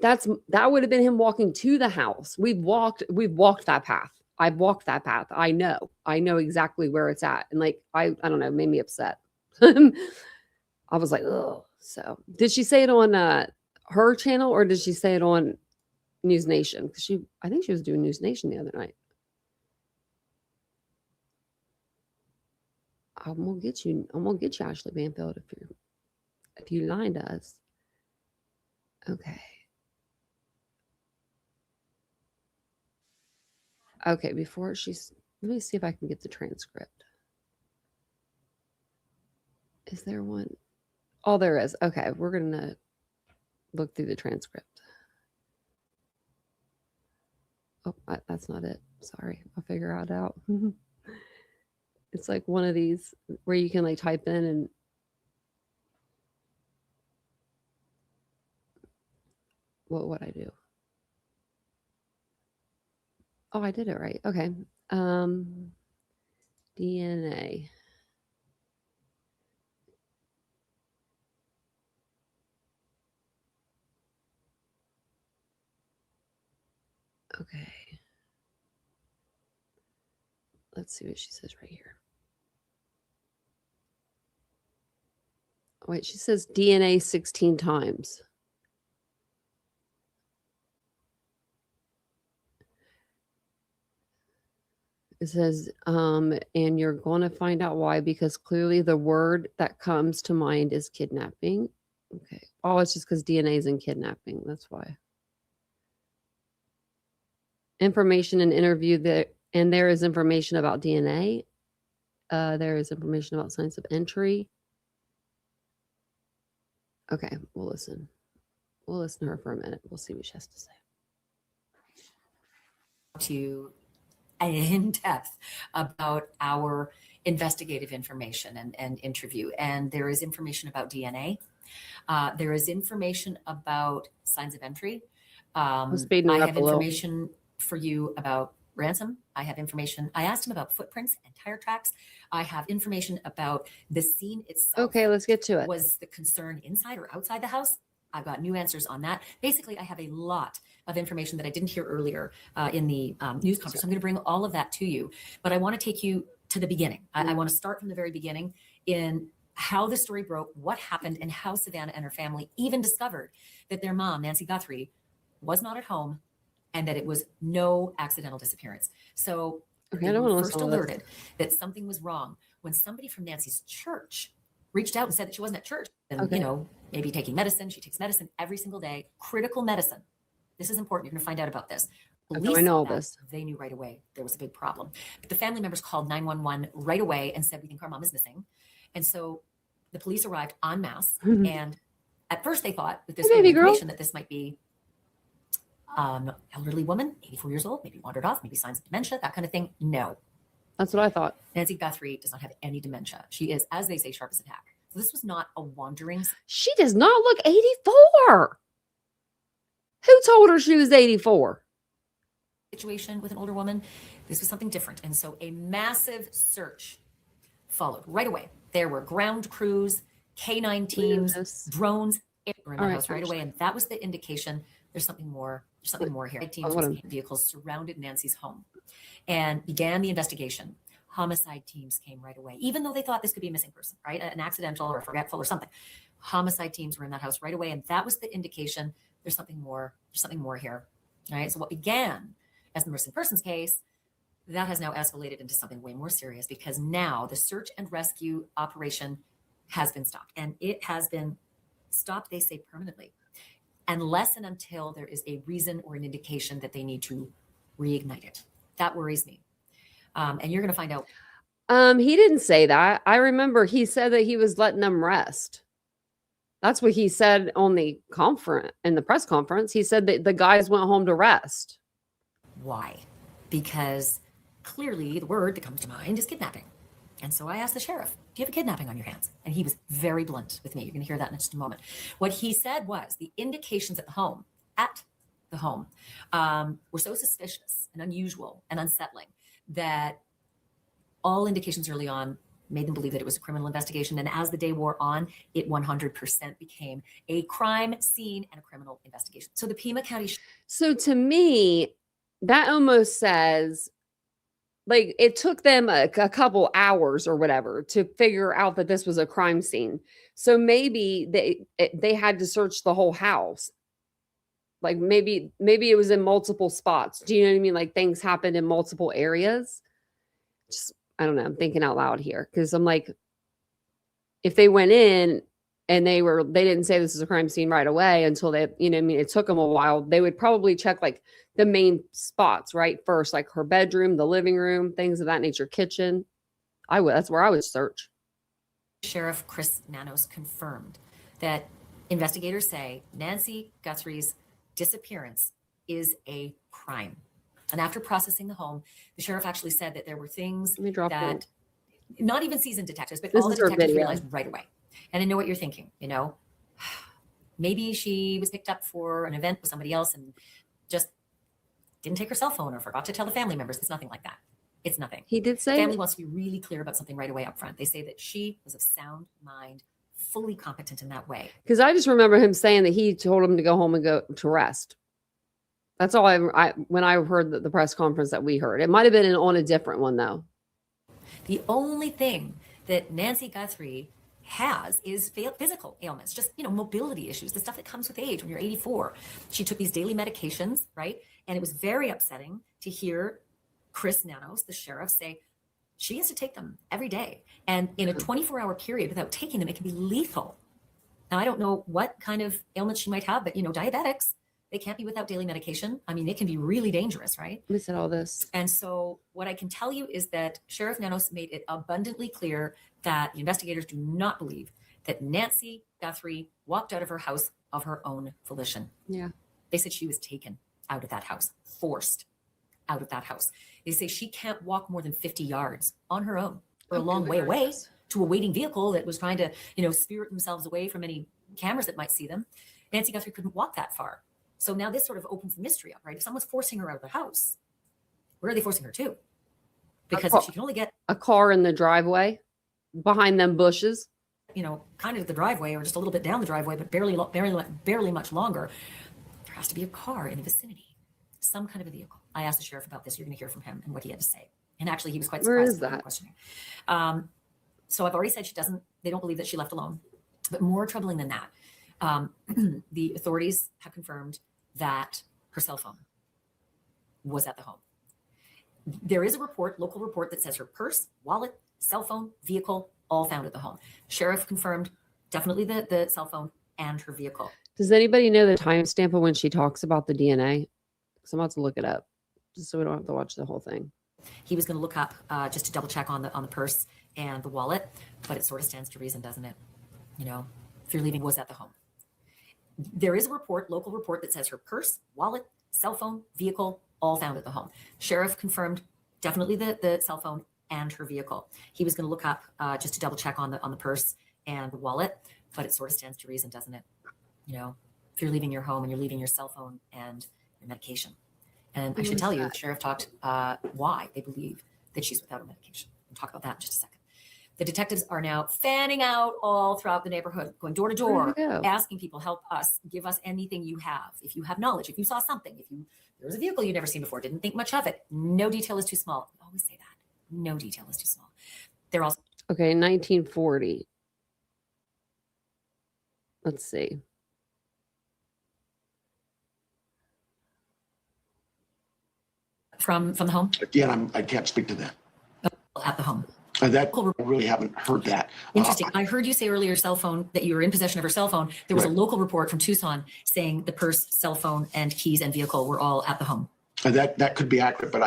S2: that would have been him walking to the house. We've walked that path. I've walked that path. I know exactly where it's at. And like, I don't know, made me upset. I was like, oh, so did she say it on her channel or did she say it on News Nation? Because I think she was doing News Nation the other night. I'm gonna get you, Ashley Banfield, if you lying to us. Okay. Okay, before let me see if I can get the transcript. Is there one? Oh, there is. Okay, we're gonna look through the transcript. Oh, that's not it. Sorry, I'll figure it out. It's like one of these where you can like type in and what would I do? Oh, I did it right. Okay. DNA. Okay. Let's see what she says right here. Wait, she says DNA 16 times. It says, and you're going to find out why, because clearly the word that comes to mind is kidnapping. Okay. Oh, it's just because DNA is in kidnapping. That's why. Information and interview that, and there is information about DNA. There is information about signs of entry. Okay, we'll listen. We'll listen to her for a minute. We'll see what she has to say.
S19: To in depth about our investigative information and interview. And there is information about DNA. There is information about signs of entry. I have information for you about ransom. I have information. I asked him about footprints and tire tracks. I have information about the scene itself.
S2: Okay, let's get to it.
S19: Was the concern inside or outside the house? I've got new answers on that. Basically, I have a lot of information that I didn't hear earlier in the news conference. I'm going to bring all of that to you, but I want to take you to the beginning. I want to start from the very beginning in how the story broke, what happened, and how Savannah and her family even discovered that their mom, Nancy Guthrie, was not at home and that it was no accidental disappearance. So they were first alerted that something was wrong when somebody from Nancy's church reached out and said that she wasn't at church and, you know, maybe taking medicine. She takes medicine every single day, critical medicine. This is important. You're going to find out about this.
S2: I know this.
S19: They knew right away there was a big problem. But the family members called 911 right away and said, we think our mom is missing. And so the police arrived en masse. And at first they thought that this information that this might be elderly woman, 84 years old, maybe wandered off, maybe signs of dementia, that kind of thing. No.
S2: That's what I thought.
S19: Nancy Guthrie does not have any dementia. She is, as they say, sharp as a tack. So this was not a wandering.
S2: She does not look 84. Who told her she was 84?
S19: Situation with an older woman. This was something different. And so a massive search followed right away. There were ground crews, K9 teams, drones were in the house right away. And that was the indication there's something more. There's something more here. Teams with vehicles surrounded Nancy's home and began the investigation. Homicide teams came right away, even though they thought this could be a missing person, right? An accidental or forgetful or something. Homicide teams were in that house right away. And that was the indication there's something more here, right? So what began as the missing persons case, that has now escalated into something way more serious because now the search and rescue operation has been stopped. And it has been stopped, they say, permanently, unless and until there is a reason or an indication that they need to reignite it. That worries me. And you're going to find out.
S2: He didn't say that. I remember he said that he was letting them rest. That's what he said on the conference, in the press conference. He said that the guys went home to rest.
S19: Why? Because clearly the word that comes to mind is kidnapping. And so I asked the sheriff, do you have a kidnapping on your hands? And he was very blunt with me. You're going to hear that in just a moment. What he said was the indications at the home, were so suspicious and unusual and unsettling that all indications early on made them believe that it was a criminal investigation. And as the day wore on, it 100% became a crime scene and a criminal investigation. So the Pima County.
S2: So to me, that almost says, like, it took them a couple hours or whatever to figure out that this was a crime scene. So maybe they had to search the whole house. Like maybe it was in multiple spots. Do you know what I mean? Like things happened in multiple areas. Just, I don't know. I'm thinking out loud here because I'm like, if they went in and they didn't say this is a crime scene right away until they, you know what I mean? It took them a while. They would probably check like the main spots, right? First, like her bedroom, the living room, things of that nature, kitchen. That's where I would search.
S19: Sheriff Chris Nanos confirmed that investigators say Nancy Guthrie's disappearance is a crime. And after processing the home, the sheriff actually said that there were things that not even seasoned detectives, but all the detectives realized right away. And I know what you're thinking, you know, maybe she was picked up for an event with somebody else and just didn't take her cell phone or forgot to tell the family members. It's nothing like that. It's nothing.
S2: He did say
S19: family wants to be really clear about something right away up front. They say that she was of sound mind, fully competent in that way.
S2: Because I just remember him saying that he told him to go home and go to rest. That's all when I heard the press conference that we heard. It might have been on a different one though.
S19: The only thing that Nancy Guthrie has is physical ailments, just, you know, mobility issues, the stuff that comes with age when you're 84. She took these daily medications, right? And it was very upsetting to hear Chris Nanos, the sheriff, say she has to take them every day. And in a 24-hour period without taking them, it can be lethal. Now, I don't know what kind of ailments she might have, but, you know, diabetics, they can't be without daily medication. I mean, it can be really dangerous, right?
S2: We said all this.
S19: And so what I can tell you is that Sheriff Nanos made it abundantly clear that the investigators do not believe that Nancy Guthrie walked out of her house of her own volition.
S2: Yeah.
S19: They said she was taken out of that house, forced out of that house. They say she can't walk more than 50 yards on her own or a long way away to a waiting vehicle that was trying to, you know, spirit themselves away from any cameras that might see them. Nancy Guthrie couldn't walk that far. So now this sort of opens the mystery up, right? If someone's forcing her out of the house, where are they forcing her to? Because if she can only get
S2: a car in the driveway behind them bushes,
S19: you know, kind of the driveway or just a little bit down the driveway, but barely much longer, there has to be a car in the vicinity, some kind of a vehicle. I asked the sheriff about this. You're going to hear from him and what he had to say. And actually, he was quite surprised.
S2: Where is that?
S19: Questioning. So I've already said they don't believe that she left alone. But more troubling than that, the authorities have confirmed that her cell phone was at the home. There is a local report that says her purse, wallet, cell phone, vehicle, all found at the home. Sheriff confirmed definitely the cell phone and her vehicle.
S2: Does anybody know the timestamp of when she talks about the DNA? Because I'm about to look it up, just so we don't have to watch the whole thing.
S19: He was going to look up just to double check on the purse and the wallet, but it sort of stands to reason, doesn't it? You know, if you're leaving, was at the home. There is a local report that says her purse, wallet, cell phone, vehicle, all found at the home. Sheriff confirmed definitely the cell phone and her vehicle. He was going to look up just to double check on the purse and the wallet, but it sort of stands to reason, doesn't it? You know, if you're leaving your home and you're leaving your cell phone and your medication. And I should tell you, the sheriff talked why they believe that she's without a medication. We'll talk about that in just a second. The detectives are now fanning out all throughout the neighborhood, going door to door, asking people, help us, give us anything you have. If you have knowledge, if you saw something, there was a vehicle you'd never seen before, didn't think much of it. No detail is too small. I always say that. No detail is too small. They're also.
S2: Okay, 1940. Let's see.
S19: From the home?
S8: Again, I can't speak to that.
S19: At the home.
S8: That I really haven't heard that.
S19: Interesting. I heard you say earlier, cell phone, that you were in possession of her cell phone. There was a local report from Tucson saying the purse, cell phone, and keys and vehicle were all at the home.
S8: That could be accurate, but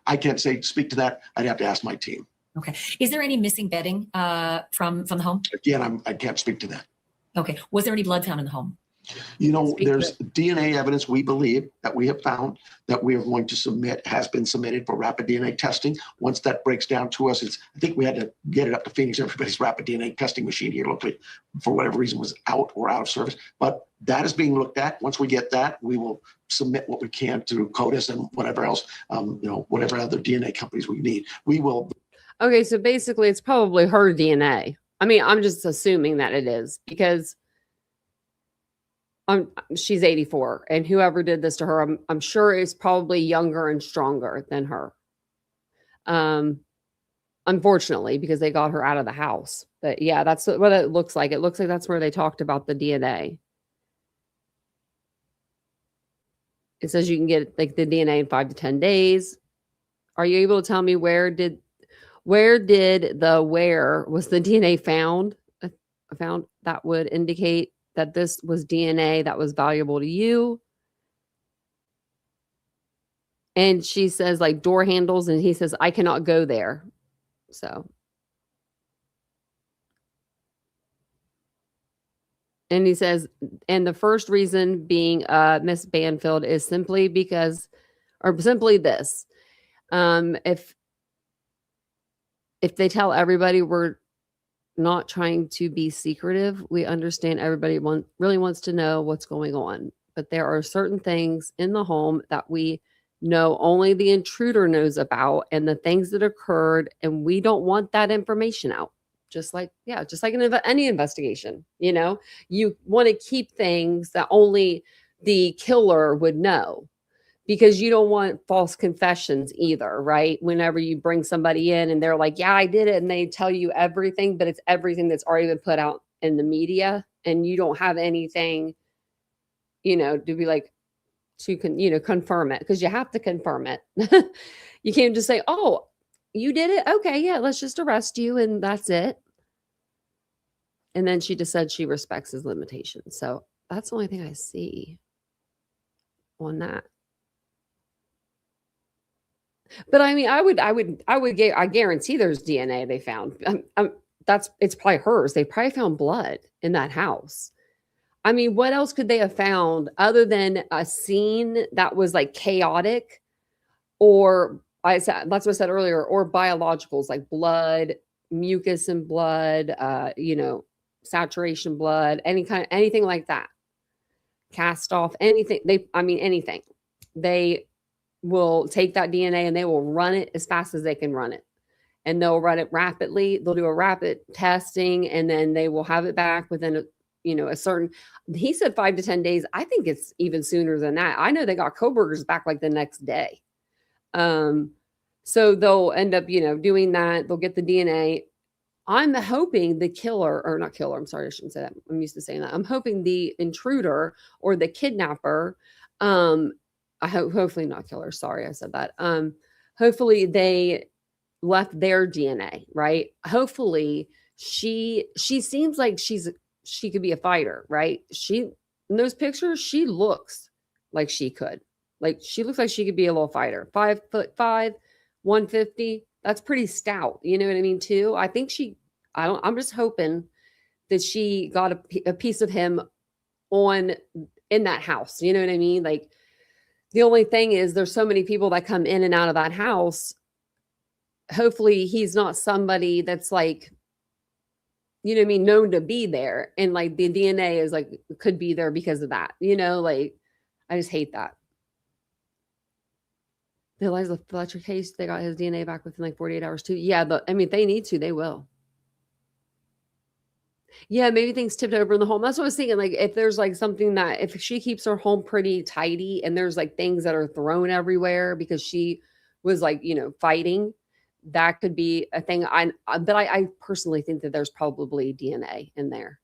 S8: I can't speak to that. I'd have to ask my team.
S19: Okay. Is there any missing bedding from the home?
S8: Again, I can't speak to that.
S19: Okay. Was there any blood found in the home?
S8: You know, there's DNA evidence we believe that we have found that we are going to submit, has been submitted for rapid DNA testing. Once that breaks down to us, I think we had to get it up to Phoenix. Everybody's rapid DNA testing machine here locally, for whatever reason, was out or out of service. But that is being looked at. Once we get that, we will submit what we can to CODIS and whatever else, whatever other DNA companies we need. We will.
S2: Okay, so basically it's probably her DNA. I mean, I'm just assuming that it is because she's 84, and whoever did this to her, I'm sure is probably younger and stronger than her. Unfortunately, because they got her out of the house. But yeah, that's what it looks like. It looks like that's where they talked about the DNA. It says you can get like the DNA in 5 to 10 days. Are you able to tell me where was the DNA found? Found that would indicate that this was DNA that was valuable to you. And she says like door handles, and he says, I cannot go there. So. And he says, and the first reason being Miss Banfield is simply because, or simply this. If they tell everybody we're not trying to be secretive, we understand everybody really wants to know what's going on. But there are certain things in the home that we know only the intruder knows about, and the things that occurred, and we don't want that information out. Just like any investigation, you want to keep things that only the killer would know, because you don't want false confessions either, right? Whenever you bring somebody in and they're like, yeah, I did it, and they tell you everything, but it's everything that's already been put out in the media, and you don't have anything, to be like, to confirm it, because you have to confirm it. You can't just say, oh, you did it? Okay, yeah, let's just arrest you, and that's it. And then she just said she respects his limitations. So that's the only thing I see on that. But I mean, I guarantee there's DNA they found. It's probably hers. They probably found blood in that house. I mean, what else could they have found other than a scene that was like chaotic, or that's what I said earlier, or biologicals like blood, mucus and blood, saturation blood, anything like that. Cast off, anything. Anything. They will take that DNA and they will run it as fast as they can run it. And they'll run it rapidly. They'll do a rapid testing, and then they will have it back within a certain, he said 5 to 10 days. I think it's even sooner than that. I know they got Koberger's back like the next day. So they'll end up, doing that. They'll get the DNA. I'm hoping the killer, or not killer, I'm sorry, I shouldn't say that. I'm used to saying that. I'm hoping the intruder or the kidnapper, hopefully not killer. Sorry, I said that. Hopefully they left their DNA, right? Hopefully she seems like she could be a fighter, right? In those pictures, she looks like she could. Like she looks like she could be a little fighter. 5'5", 150. That's pretty stout. You know what I mean, too? I think I'm just hoping that she got a piece of him in that house. You know what I mean? Like, the only thing is there's so many people that come in and out of that house. Hopefully he's not somebody that's like, known to be there. And like the DNA is like, could be there because of that, like, I just hate that. The Eliza Fletcher case, they got his DNA back within like 48 hours too. Yeah, if they need to, they will. Yeah, maybe things tipped over in the home. That's what I was thinking. Like, if there's like something that, if she keeps her home pretty tidy and there's like things that are thrown everywhere because she was like, fighting, that could be a thing. But I personally think that there's probably DNA in there.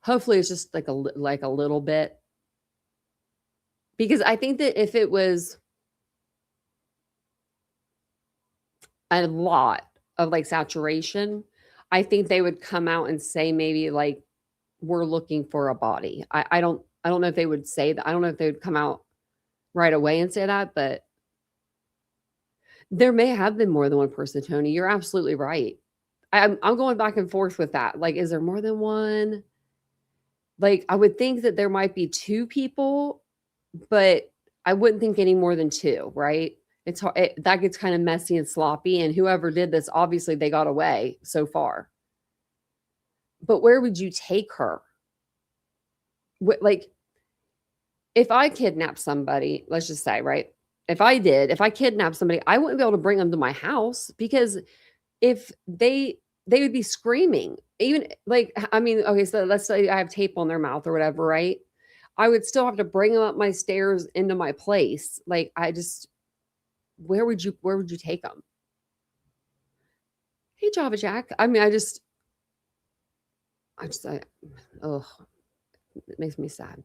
S2: Hopefully it's just like a little bit. Because I think that if it was a lot of like saturation, I think they would come out and say maybe like, we're looking for a body. I don't know if they would say that. I don't know if they would come out right away and say that, but there may have been more than one person, Tony. You're absolutely right. I'm going back and forth with that. Like, is there more than one? Like, I would think that there might be 2 people, but I wouldn't think any more than 2, right? It's hard, that gets kind of messy and sloppy, and whoever did this, obviously they got away so far. But where would you take her? Like, if I kidnapped somebody, let's just say, right? If I kidnapped somebody, I wouldn't be able to bring them to my house because if they would be screaming. Even like, I mean, okay, so let's say I have tape on their mouth or whatever, right? I would still have to bring them up my stairs into my place. Like, where would you take them? Hey, Java Jack. I mean, oh, it makes me sad.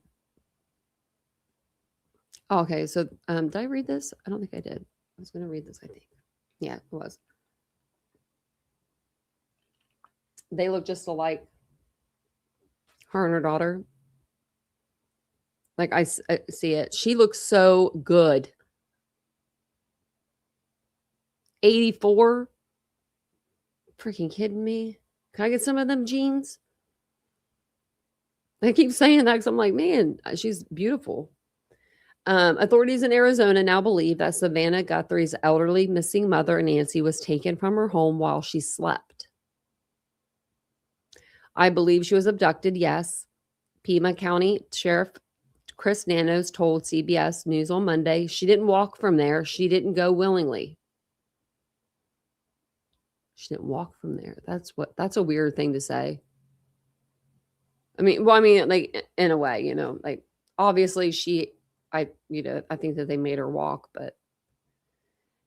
S2: Okay, so did I read this? I don't think I did. I was going to read this, I think. Yeah, it was. They look just alike. Her and her daughter. Like, I see it. She looks so good. 84. Freaking kidding me? Can I get some of them jeans? I keep saying that because I'm like, man, she's beautiful. Authorities in Arizona now believe that Savannah Guthrie's elderly missing mother, Nancy, was taken from her home while she slept. I believe she was abducted, yes. Pima County Sheriff Chris Nanos told CBS News on Monday she didn't walk from there. She didn't go willingly. She didn't walk from there. That's a weird thing to say. I mean, like, in a way, like, obviously I think that they made her walk, but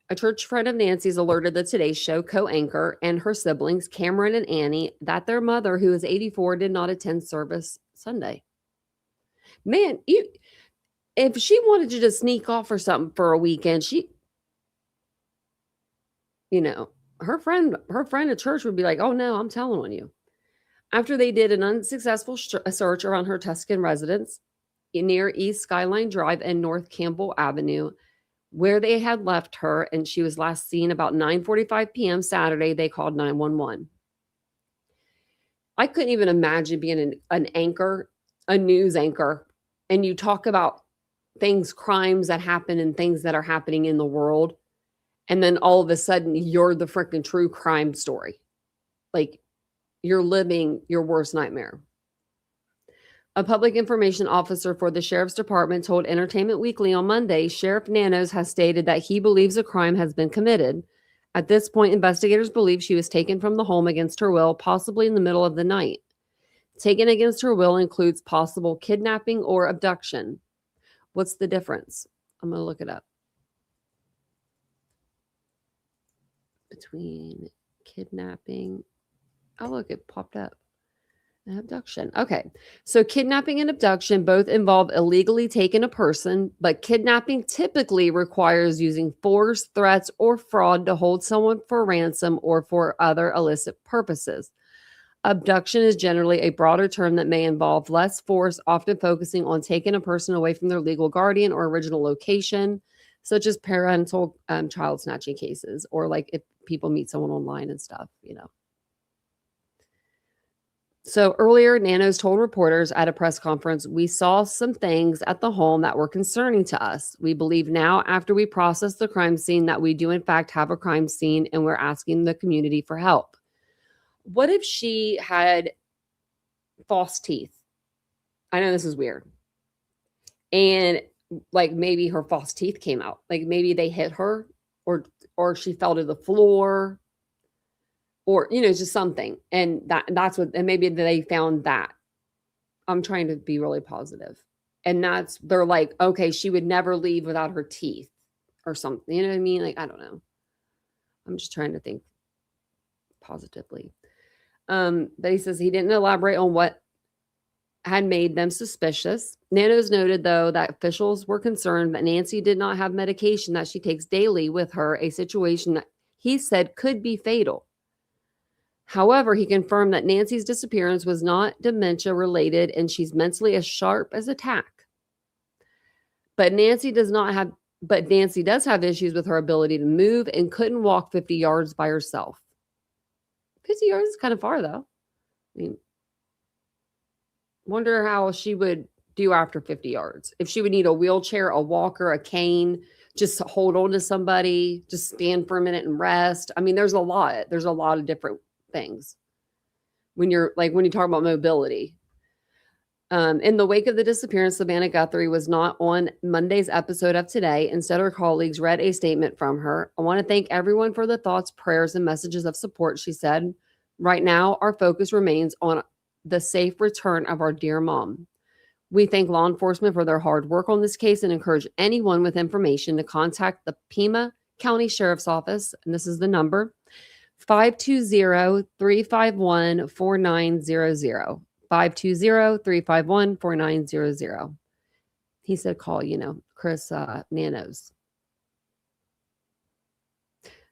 S2: a church friend of Nancy's alerted the Today Show co-anchor and her siblings, Cameron and Annie, that their mother, who is 84, did not attend service Sunday. Man, if she wanted to just sneak off or something for a weekend, her friend at church would be like, oh no, I'm telling on you. After they did an unsuccessful search around her Tuscan residence near East Skyline Drive and North Campbell Avenue, where they had left her, and she was last seen about 9:45 p.m. Saturday, they called 911. I couldn't even imagine being an anchor, a news anchor, and you talk about crimes that happen and things that are happening in the world, and then all of a sudden you're the freaking true crime story. Like, you're living your worst nightmare. A public information officer for the Sheriff's Department told Entertainment Weekly on Monday, Sheriff Nanos has stated that he believes a crime has been committed. At this point, investigators believe she was taken from the home against her will, possibly in the middle of the night. Taken against her will includes possible kidnapping or abduction. What's the difference? I'm going to look it up. Between kidnapping. Oh, look, it popped up. Abduction. Okay. So kidnapping and abduction both involve illegally taking a person, but kidnapping typically requires using force, threats, or fraud to hold someone for ransom or for other illicit purposes. Abduction is generally a broader term that may involve less force, often focusing on taking a person away from their legal guardian or original location, such as parental child snatching cases, or like if people meet someone online and stuff, So earlier, Nanos told reporters at a press conference, we saw some things at the home that were concerning to us. We believe now, after we process the crime scene, that we do in fact have a crime scene, and we're asking the community for help. What if she had false teeth? I know this is weird. And like, maybe her false teeth came out. Like, maybe they hit her, or she fell to the floor, or just something, and that's what, and maybe they found that. I'm trying to be really positive, and they're like, okay, she would never leave without her teeth or something. You know what I mean? Like, I don't know. I'm just trying to think positively. But he says he didn't elaborate on what had made them suspicious. Nanos noted, though, that officials were concerned that Nancy did not have medication that she takes daily with her, a situation that he said could be fatal. However, he confirmed that Nancy's disappearance was not dementia related, and she's mentally as sharp as a tack. But Nancy does have issues with her ability to move and couldn't walk 50 yards by herself. 50 yards is kind of far, though. I mean, wonder how she would do after 50 yards. If she would need a wheelchair, a walker, a cane, just to hold on to somebody, just stand for a minute and rest. I mean, there's a lot. There's a lot of different things when you talk about mobility. In the wake of the disappearance, Savannah Guthrie was not on Monday's episode of Today. Instead, her colleagues read a statement from her. I want to thank everyone for the thoughts, prayers, and messages of support, she said. Right now, our focus remains on the safe return of our dear mom. We thank law enforcement for their hard work on this case and encourage anyone with information to contact the Pima County Sheriff's Office, and this is the number, 520-351-4900. 520-351-4900. He said call, Chris Nanos.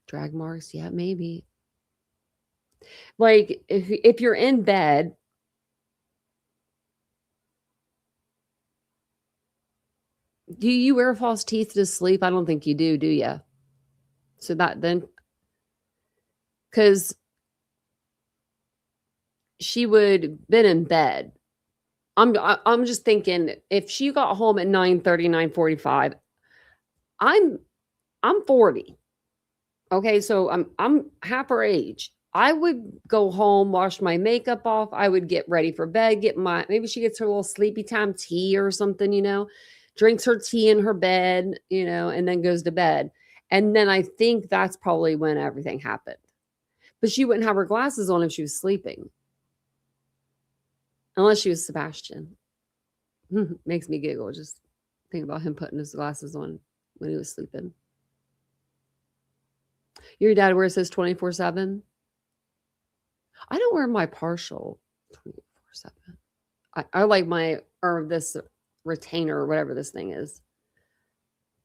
S2: Drag marks, yeah, maybe. Like, if you're in bed, do you wear false teeth to sleep? I don't think you do you? So that then, because she would been in bed. I'm just thinking if she got home at 9:30, 9:45, I'm 40. Okay, so I'm half her age. I would go home, wash my makeup off. I would get ready for bed, maybe she gets her little sleepy time tea or something, drinks her tea in her bed, and then goes to bed. And then I think that's probably when everything happened. But she wouldn't have her glasses on if she was sleeping. Unless she was Sebastian. Makes me giggle just think about him putting his glasses on when he was sleeping. Your dad wears his 24/7? I don't wear my partial 24/7. I like this retainer or whatever this thing is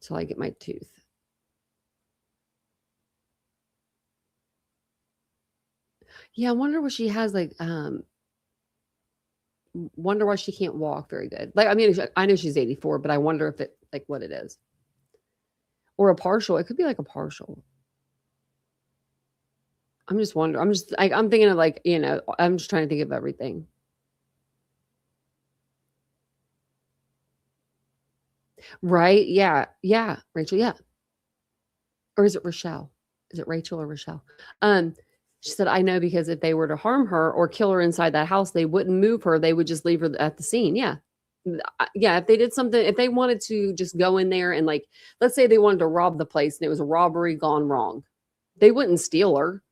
S2: till I get my tooth. Yeah, I wonder what she has, wonder why she can't walk very good. Like, I mean, I know she's 84, but I wonder if it, what it is. Or a partial. It could be like a partial. I'm just wondering. I'm thinking of I'm just trying to think of everything. Right? Yeah. Yeah. Rachel, yeah. Or is it Rochelle? Is it Rachel or Rochelle? She said, I know, because if they were to harm her or kill her inside that house, they wouldn't move her. They would just leave her at the scene. Yeah. Yeah. If they did something, if they wanted to just go in there and let's say they wanted to rob the place and it was a robbery gone wrong, they wouldn't steal her,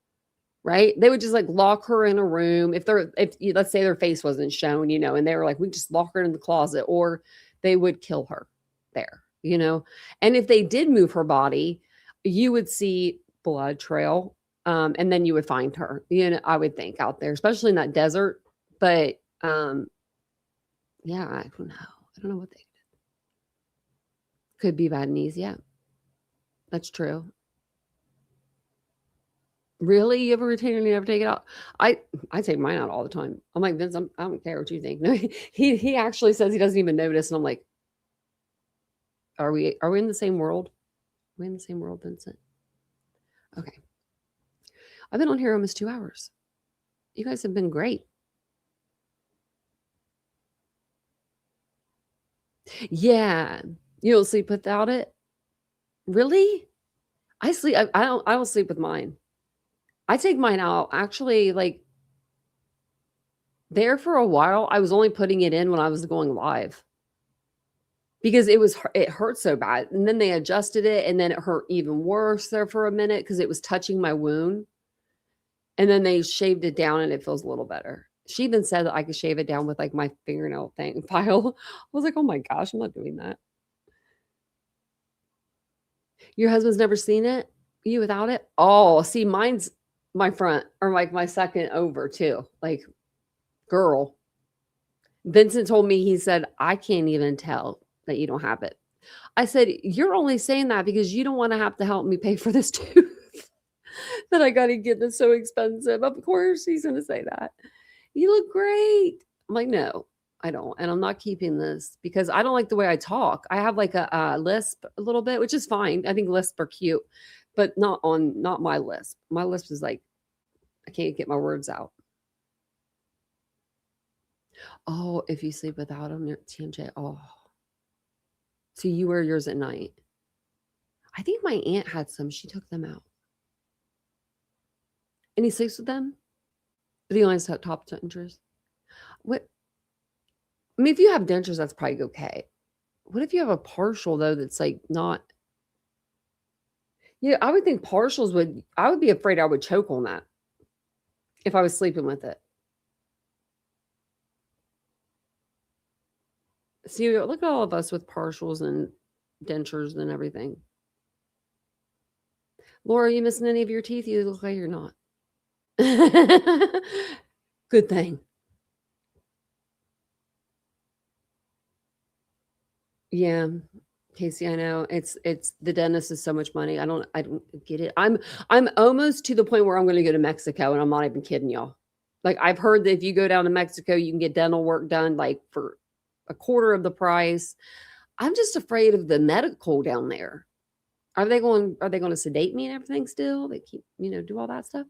S2: right? They would just lock her in a room. If let's say their face wasn't shown, and they were we just lock her in the closet, or they would kill her there, and if they did move her body, you would see blood trail. And then you would find her, I would think, out there, especially in that desert. But yeah, I don't know. I don't know what they did. Could be bad knees. Yeah, that's true. Really? You have a retainer and you never take it out? I take mine out all the time. I'm like, Vince, I don't care what you think. No, he actually says he doesn't even notice. And I'm like, are we in the same world? Are we in the same world, Vincent? Okay. I've been on here almost 2 hours. You guys have been great. Yeah. You don't sleep without it? Really? I sleep. I don't sleep with mine. I take mine out. Actually, there for a while, I was only putting it in when I was going live. Because it hurt so bad. And then they adjusted it, and then it hurt even worse there for a minute because it was touching my wound. And then they shaved it down and it feels a little better. She even said that I could shave it down with my fingernail file. I was like, oh my gosh, I'm not doing that. Your husband's never seen it? You without it? Oh, see, mine's my front, or my second over too. Girl. Vincent told me, he said, I can't even tell that you don't have it. I said, you're only saying that because you don't want to have to help me pay for this tooth that I got to get. That's so expensive. Of course he's going to say that. You look great. I'm like, no, I don't. And I'm not keeping this because I don't like the way I talk. I have a lisp a little bit, which is fine. I think lisps are cute, but not my lisp. My lisp is I can't get my words out. Oh, if you sleep without them, TMJ. Oh, so you wear yours at night. I think my aunt had some. She took them out. And he sleeps with them? But he only has top dentures. What? I mean, if you have dentures, that's probably okay. What if you have a partial, though, that's like not. Yeah, I would think partials would. I would be afraid I would choke on that if I was sleeping with it. See, look at all of us with partials and dentures and everything. Laura, are you missing any of your teeth? You look like you're not. Good thing. Yeah, Casey, I know. It's the dentist is so much money. I don't get it. I'm almost to the point where I'm going to go to Mexico, and I'm not even kidding y'all. Like, I've heard that if you go down to Mexico, you can get dental work done like for a quarter of the price. I'm just afraid of the medical down there. Are they going to sedate me and everything still? They keep, do all that stuff.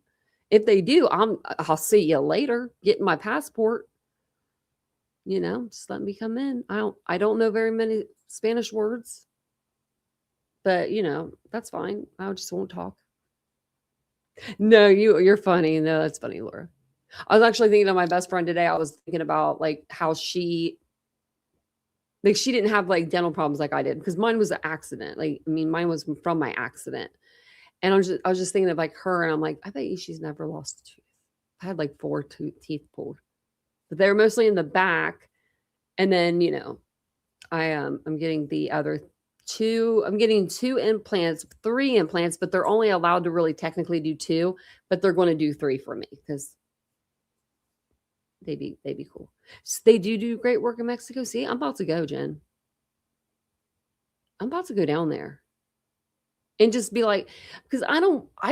S2: If they do, I'll see you later. Getting my passport. Just let me come in. I don't know very many Spanish words. But, that's fine. I just won't talk. No, you're funny. No, that's funny, Laura. I was actually thinking of my best friend today. I was thinking about like how she didn't have like dental problems like I did, because mine was an accident. Like, I mean, mine was from my accident. And I was just thinking of like her, and I'm like, I bet you she's never lost a tooth. I had like 4 teeth pulled, but they were mostly in the back. And then, I'm getting the other 2. I'm getting 2 implants, 3 implants, but they're only allowed to really technically do 2, but they're going to do 3 for me because they'd be cool. So they do great work in Mexico. See, I'm about to go, Jen. I'm about to go down there and just be like, because I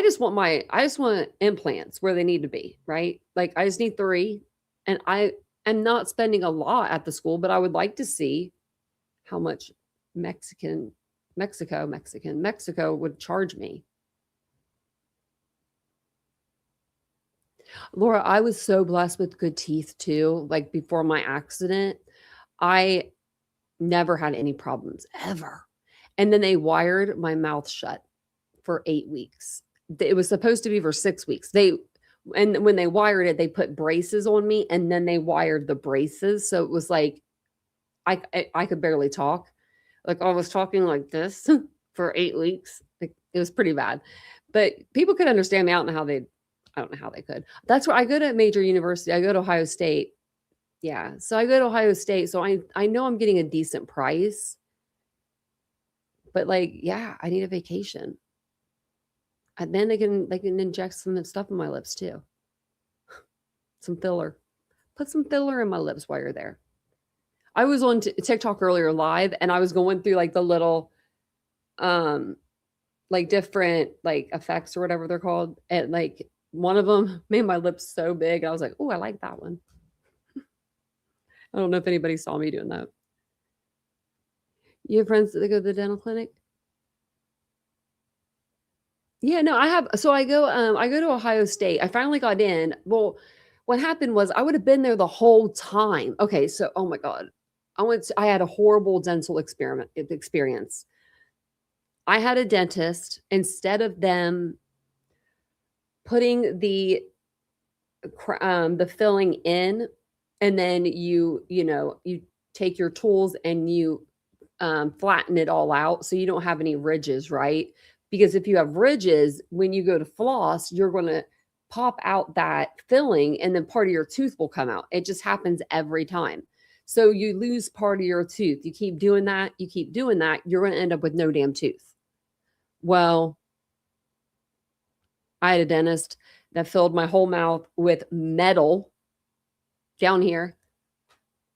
S2: just want implants where they need to be, right? Like, I just need 3, and I am not spending a lot at the school, but I would like to see how much Mexico would charge me. Laura, I was so blessed with good teeth too. Like, before my accident, I never had any problems ever. And then they wired my mouth shut for 8 weeks. It was supposed to be for 6 weeks. And when they wired it, they put braces on me, and then they wired the braces. So it was like, I could barely talk. Like, I was talking like this for 8 weeks. Like, it was pretty bad, but people could understand me. I don't know how they could. That's where I go to a major university. I go to Ohio State. Yeah. So I go to Ohio State. So I know I'm getting a decent price, but like, yeah, I need a vacation. And then they can inject some stuff in my lips too. Some filler. Put some filler in my lips while you're there. I was on TikTok earlier live, and I was going through like the little, like different like effects or whatever they're called. And like one of them made my lips so big. I was like, oh, I like that one. I don't know if anybody saw me doing that. You have friends that go to the dental clinic? Yeah, no, I have. So I go to Ohio State. I finally got in. Well, what happened was I would have been there the whole time. Okay, so oh my God. I had a horrible dental experience. I had a dentist, instead of them putting the filling in, and then you take your tools and you flatten it all out so you don't have any ridges, right? Because if you have ridges, when you go to floss, you're going to pop out that filling, and then part of your tooth will come out. It just happens every time. So you lose part of your tooth. You keep doing that. You're going to end up with no damn tooth. Well, I had a dentist that filled my whole mouth with metal down here,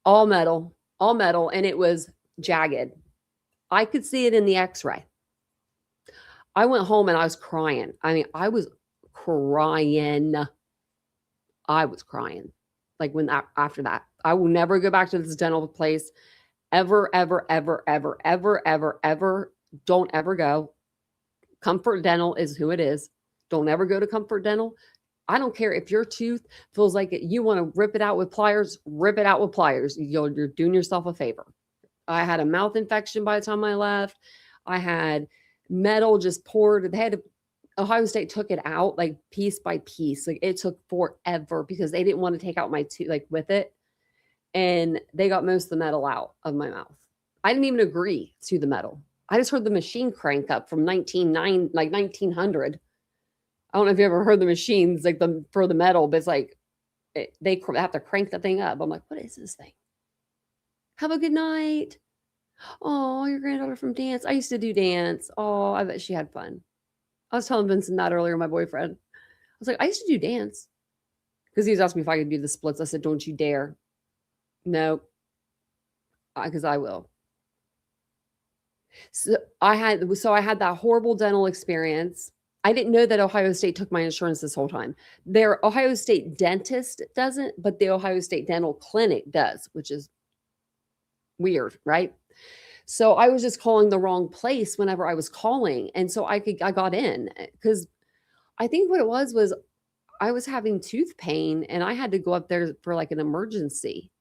S2: all metal, and it was jagged. I could see it in the x-ray. I went home and I was crying. I mean, I was crying. Like, after that, I will never go back to this dental place ever, ever, ever, ever, ever, ever, ever. Don't ever go. Comfort Dental is who it is. Don't ever go to Comfort Dental. I don't care if your tooth feels like you want to rip it out with pliers, rip it out with pliers. You're doing yourself a favor. I had a mouth infection by the time I left. I had metal just poured. Ohio State took it out like piece by piece. Like it took forever because they didn't want to take out my tooth like with it. And they got most of the metal out of my mouth. I didn't even agree to the metal. I just heard the machine crank up from 1900. I don't know if you ever heard the machines like for the metal, but it's like they have to crank the thing up. I'm like, what is this thing? Have a good night. Oh, your granddaughter from dance. I used to do dance. Oh, I bet she had fun. I was telling Vincent that earlier, my boyfriend. I was like, I used to do dance. Because he was asking me if I could do the splits. I said, don't you dare. No. Because I will. So I had that horrible dental experience. I didn't know that Ohio State took my insurance this whole time. Their Ohio State dentist doesn't, but the Ohio State Dental Clinic does, which is weird, right? So I was just calling the wrong place whenever I was calling. And so I got in because I think what it was I was having tooth pain and I had to go up there for like an emergency.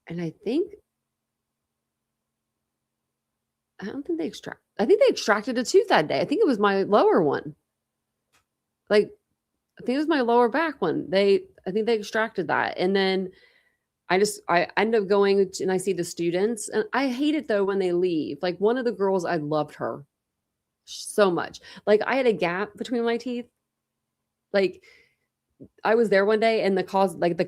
S2: And I think they extracted a tooth that day. I think it was my lower one. Like, I think it was my lower back one. I think they extracted that. And then I end up going and I see the students. And I hate it though when they leave. Like one of the girls, I loved her so much. Like I had a gap between my teeth. Like I was there one day and the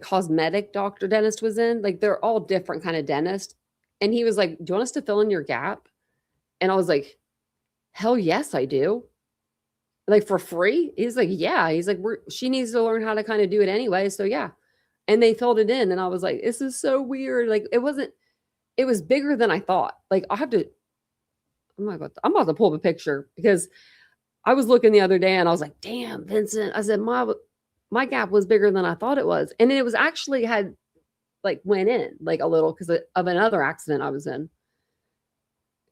S2: cosmetic doctor dentist was in. Like they're all different kind of dentist. And he was like, do you want us to fill in your gap? And I was like, hell yes, I do. Like for free? He's like, yeah. He's like, she needs to learn how to kind of do it anyway. So yeah. And they filled it in. And I was like, this is so weird. Like it was bigger than I thought. Like I'm about to pull up a picture because I was looking the other day and I was like, damn, Vincent. I said, my gap was bigger than I thought it was. And it was actually went in like a little because of another accident I was in.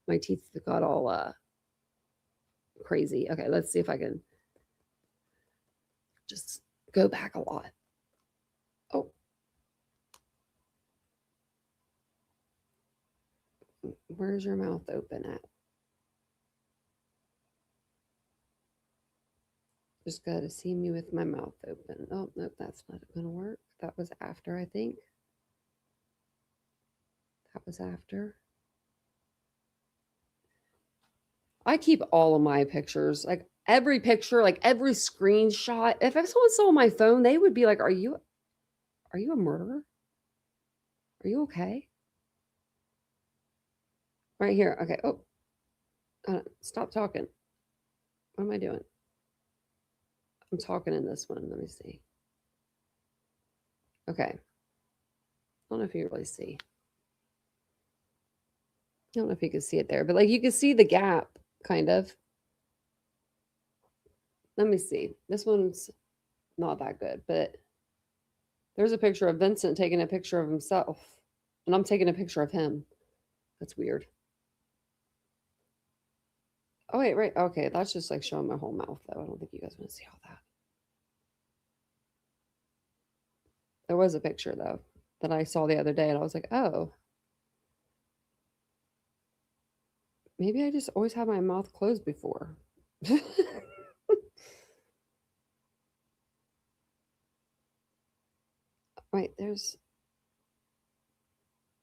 S2: My teeth got all crazy. Okay, let's see if I can just go back a lot. Oh. Where's your mouth open at? Just got to see me with my mouth open. Oh, nope, that's not going to work. That was after, I think. That was after. I keep all of my pictures, like every picture, like every screenshot. If someone saw my phone, they would be like, are you a murderer? Are you okay? Right here. Okay. Oh, stop talking. What am I doing? I'm talking in this one. Let me see. Okay. I don't know if you really see. I don't know if you can see it there, but like you can see the gap kind of. Let me see. This one's not that good, but there's a picture of Vincent taking a picture of himself, and I'm taking a picture of him. That's weird. Oh, wait, right. Okay, that's just like showing my whole mouth, though. I don't think you guys want to see all that. There was a picture, though, that I saw the other day, and I was like, oh. Maybe I just always had my mouth closed before. Wait,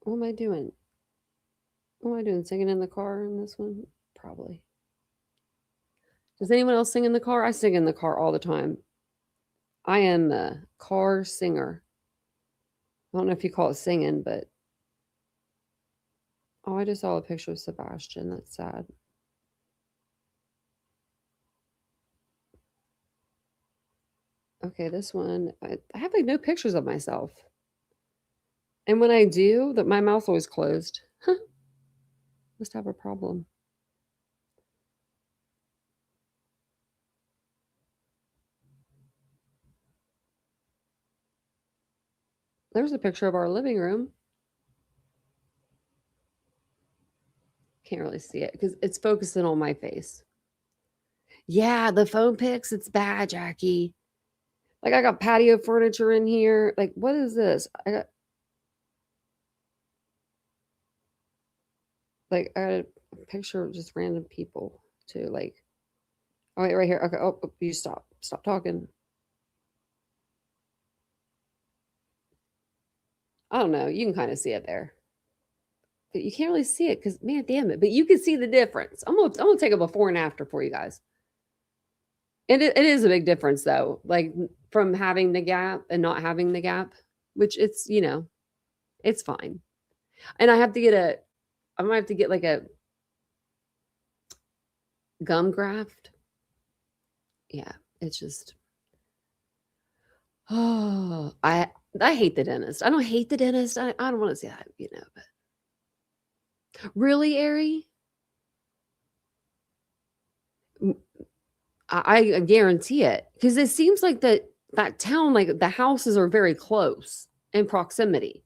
S2: what am I doing? What am I doing? Singing in the car in this one? Probably. Does anyone else sing in the car? I sing in the car all the time. I am a car singer. I don't know if you call it singing, but oh, I just saw a picture of Sebastian. That's sad. Okay, this one, I have like no pictures of myself. And when I do, my mouth's always closed. Huh. Must have a problem. There's a picture of our living room. Can't really see it because it's focusing on my face. Yeah, the phone pics, it's bad, Jackie. Like I got patio furniture in here. Like, what is this? I got a picture of just random people too. Like, oh wait, right here. Okay. Oh, you stop. Stop talking. I don't know. You can kind of see it there. But you can't really see it because man damn it. But you can see the difference. I'm gonna take a before and after for you guys. And it is a big difference though. Like from having the gap and not having the gap, which it's, it's fine. And I might have to get like a gum graft. Yeah, it's just oh, I hate the dentist. I don't hate the dentist. I don't want to say that, but really, Ari? I guarantee it. Because it seems like that town, like the houses are very close in proximity.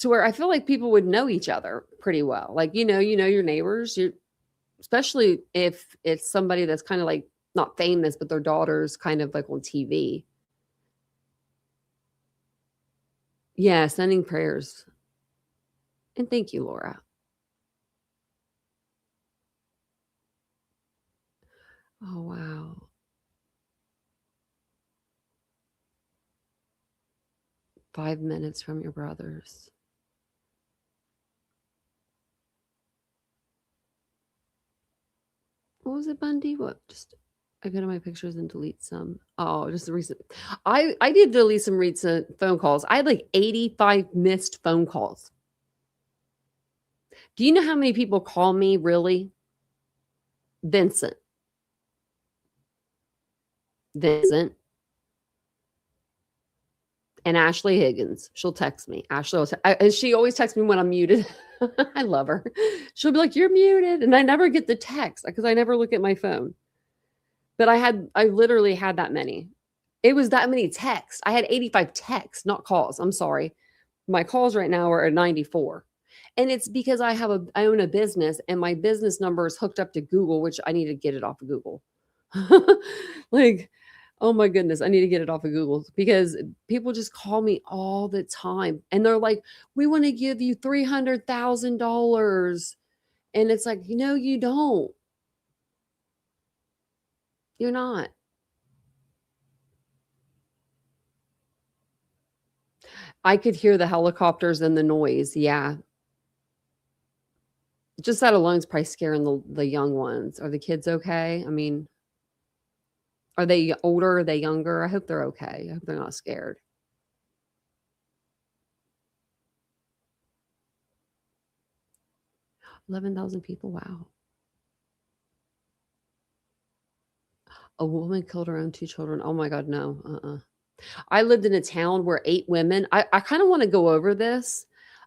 S2: To where I feel like people would know each other pretty well. Like, you know your neighbors, especially if it's somebody that's kind of like not famous, but their daughter's kind of like on TV. Yeah, sending prayers. And thank you, Laura. Oh, wow. "5 minutes from your brothers." What was it, Bundy? What? Just I go to my pictures and delete some. Oh, just the recent. I did delete some recent phone calls. I had like 85 missed phone calls. Do you know how many people call me really? Vincent. And Ashley Higgins. She'll text me. Ashley, and she always texts me when I'm muted. I love her. She'll be like, "You're muted," and I never get the text because I never look at my phone. But I literally had that many. It was that many texts. I had 85 texts, not calls. I'm sorry. My calls right now are at 94. And it's because I own a business and my business number is hooked up to Google, which I need to get it off of Google. Like, oh my goodness, I need to get it off of Google because people just call me all the time and they're like, "We want to give you $300,000." And it's like, "No, you don't. You're not." I could hear the helicopters and the noise. Yeah. Just that alone is probably scaring the young ones. Are the kids okay? I mean, are they older? Are they younger? I hope they're okay. I hope they're not scared. 11,000 people. Wow. A woman killed her own 2 children. Oh my God, no. I lived in a town where 8 women. I kind of want to go over this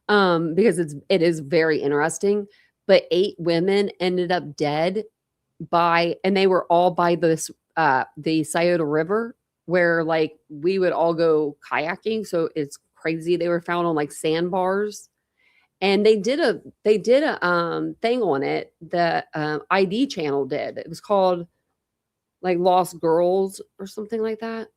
S2: because it is very interesting. But 8 women ended up dead and they were all by this the Scioto River where like we would all go kayaking. So it's crazy. They were found on like sandbars. And they did a thing on it. The ID channel did. It was called like Lost Girls or something like that.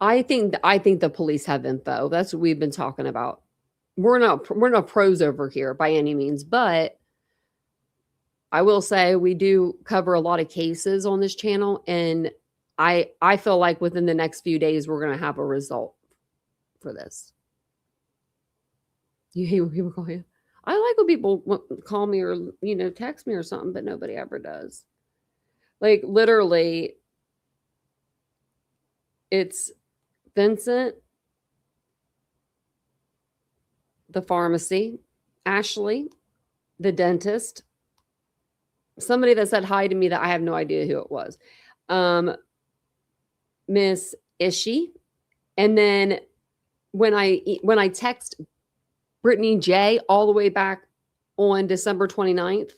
S2: I think the police have info. That's what we've been talking about. We're not pros over here by any means, but I will say we do cover a lot of cases on this channel, and I feel like within the next few days we're going to have a result for this. You hate when people call you. I like when people call me or text me or something, but nobody ever does. Like literally, it's Vincent, the pharmacy, Ashley, the dentist, somebody that said hi to me that I have no idea who it was, Miss Ishi, and then when I text Brittany J all the way back on December 29th,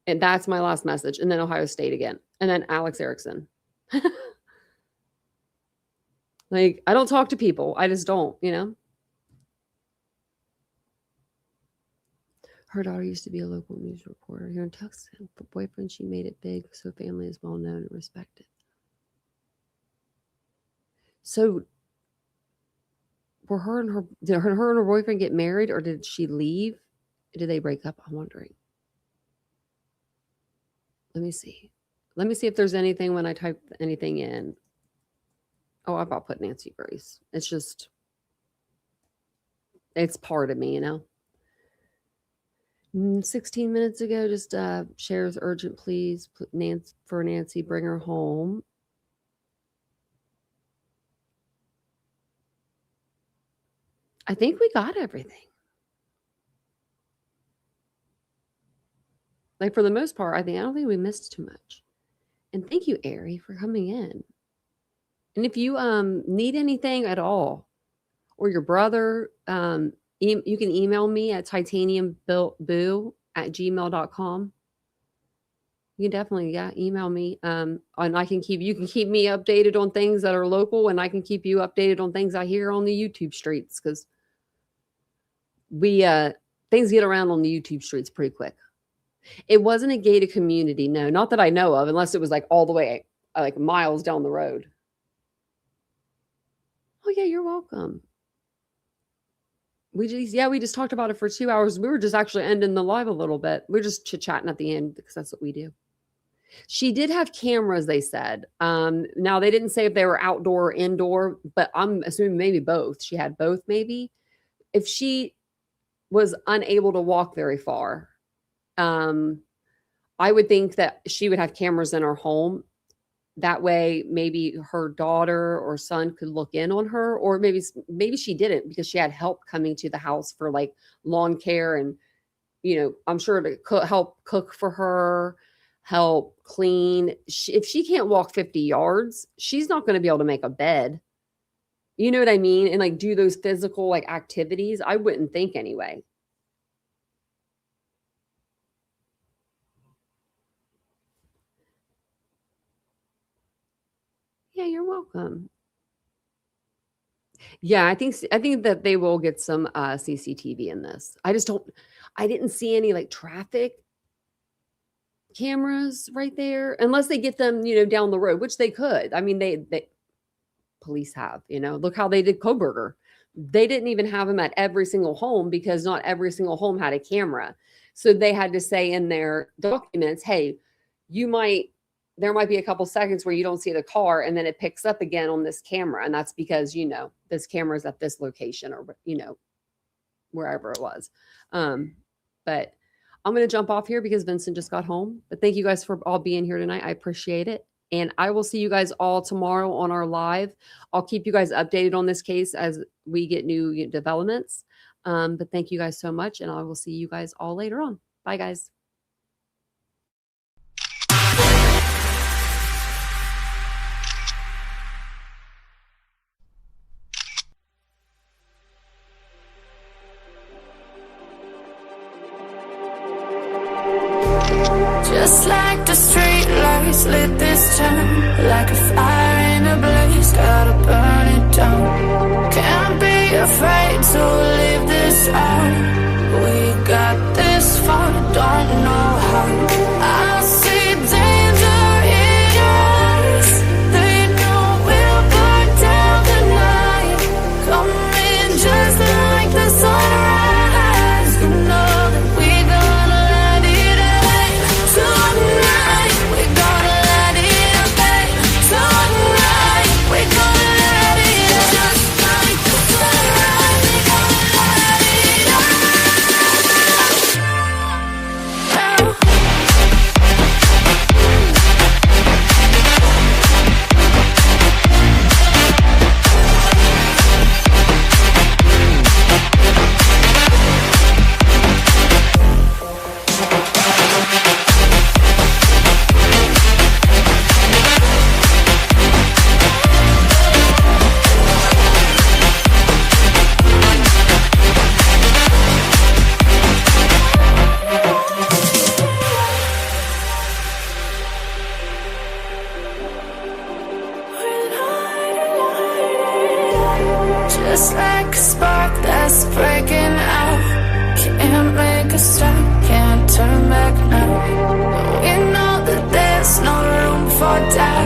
S2: and that's my last message, and then Ohio State again, and then Alex Erickson. Like, I don't talk to people. I just don't, Her daughter used to be a local news reporter here in Tucson, but boyfriend, she made it big, so family is well known and respected. So did her and her boyfriend get married, or did she leave? Did they break up? I'm wondering. Let me see. Let me see if there's anything when I type anything in. Oh, I about put Nancy Grace. It's just, it's part of me, you know. 16 minutes ago, just shares urgent please for Nancy, bring her home. I think we got everything. Like for the most part, I don't think we missed too much. And thank you, Ari, for coming in. And if you need anything at all, or your brother, you can email me at titaniumboo@gmail.com. You can definitely, email me. And you can keep me updated on things that are local, and I can keep you updated on things I hear on the YouTube streets, because things get around on the YouTube streets pretty quick. It wasn't a gated community, no, not that I know of, unless it was like all the way like miles down the road. Oh yeah, you're welcome. We just talked about it for 2 hours. We were just actually ending the live a little bit. We're just chit-chatting at the end because that's what we do. She did have cameras, they said. Now they didn't say if they were outdoor or indoor, but I'm assuming maybe both. She had both, maybe. If she was unable to walk very far, I would think that she would have cameras in her home. That way, maybe her daughter or son could look in on her, or maybe she didn't because she had help coming to the house for like lawn care and, I'm sure to help cook for her, help clean. If she can't walk 50 yards, she's not going to be able to make a bed. You know what I mean? And like do those physical like activities. I wouldn't think anyway. Yeah, you're welcome. Yeah, I think that they will get some CCTV in this. I didn't see any like traffic cameras right there, unless they get them, down the road, which they could. I mean, they police have, look how they did Coburger. They didn't even have them at every single home because not every single home had a camera. So they had to say in their documents, hey, there might be a couple seconds where you don't see the car and then it picks up again on this camera. And that's because, this camera is at this location or, wherever it was. But I'm going to jump off here because Vincent just got home. But thank you guys for all being here tonight. I appreciate it. And I will see you guys all tomorrow on our live. I'll keep you guys updated on this case as we get new developments. But thank you guys so much. And I will see you guys all later on. Bye, guys.
S1: Just like the street lights lit this town, like a fire in a blaze, gotta burn it down. Can't be afraid to leave this out. We got this far, don't know how. I see danger in your eyes. They know we'll burn down the night. Coming just like the sunrise. You know that we gonna let it out. Tonight, we gonna let it out. Tonight, we gonna let it out. Just like the sunrise, we gonna let it out. Just like a spark that's breaking out. Can't Can't make a stop, can't turn back now. We know that there's no room for doubt.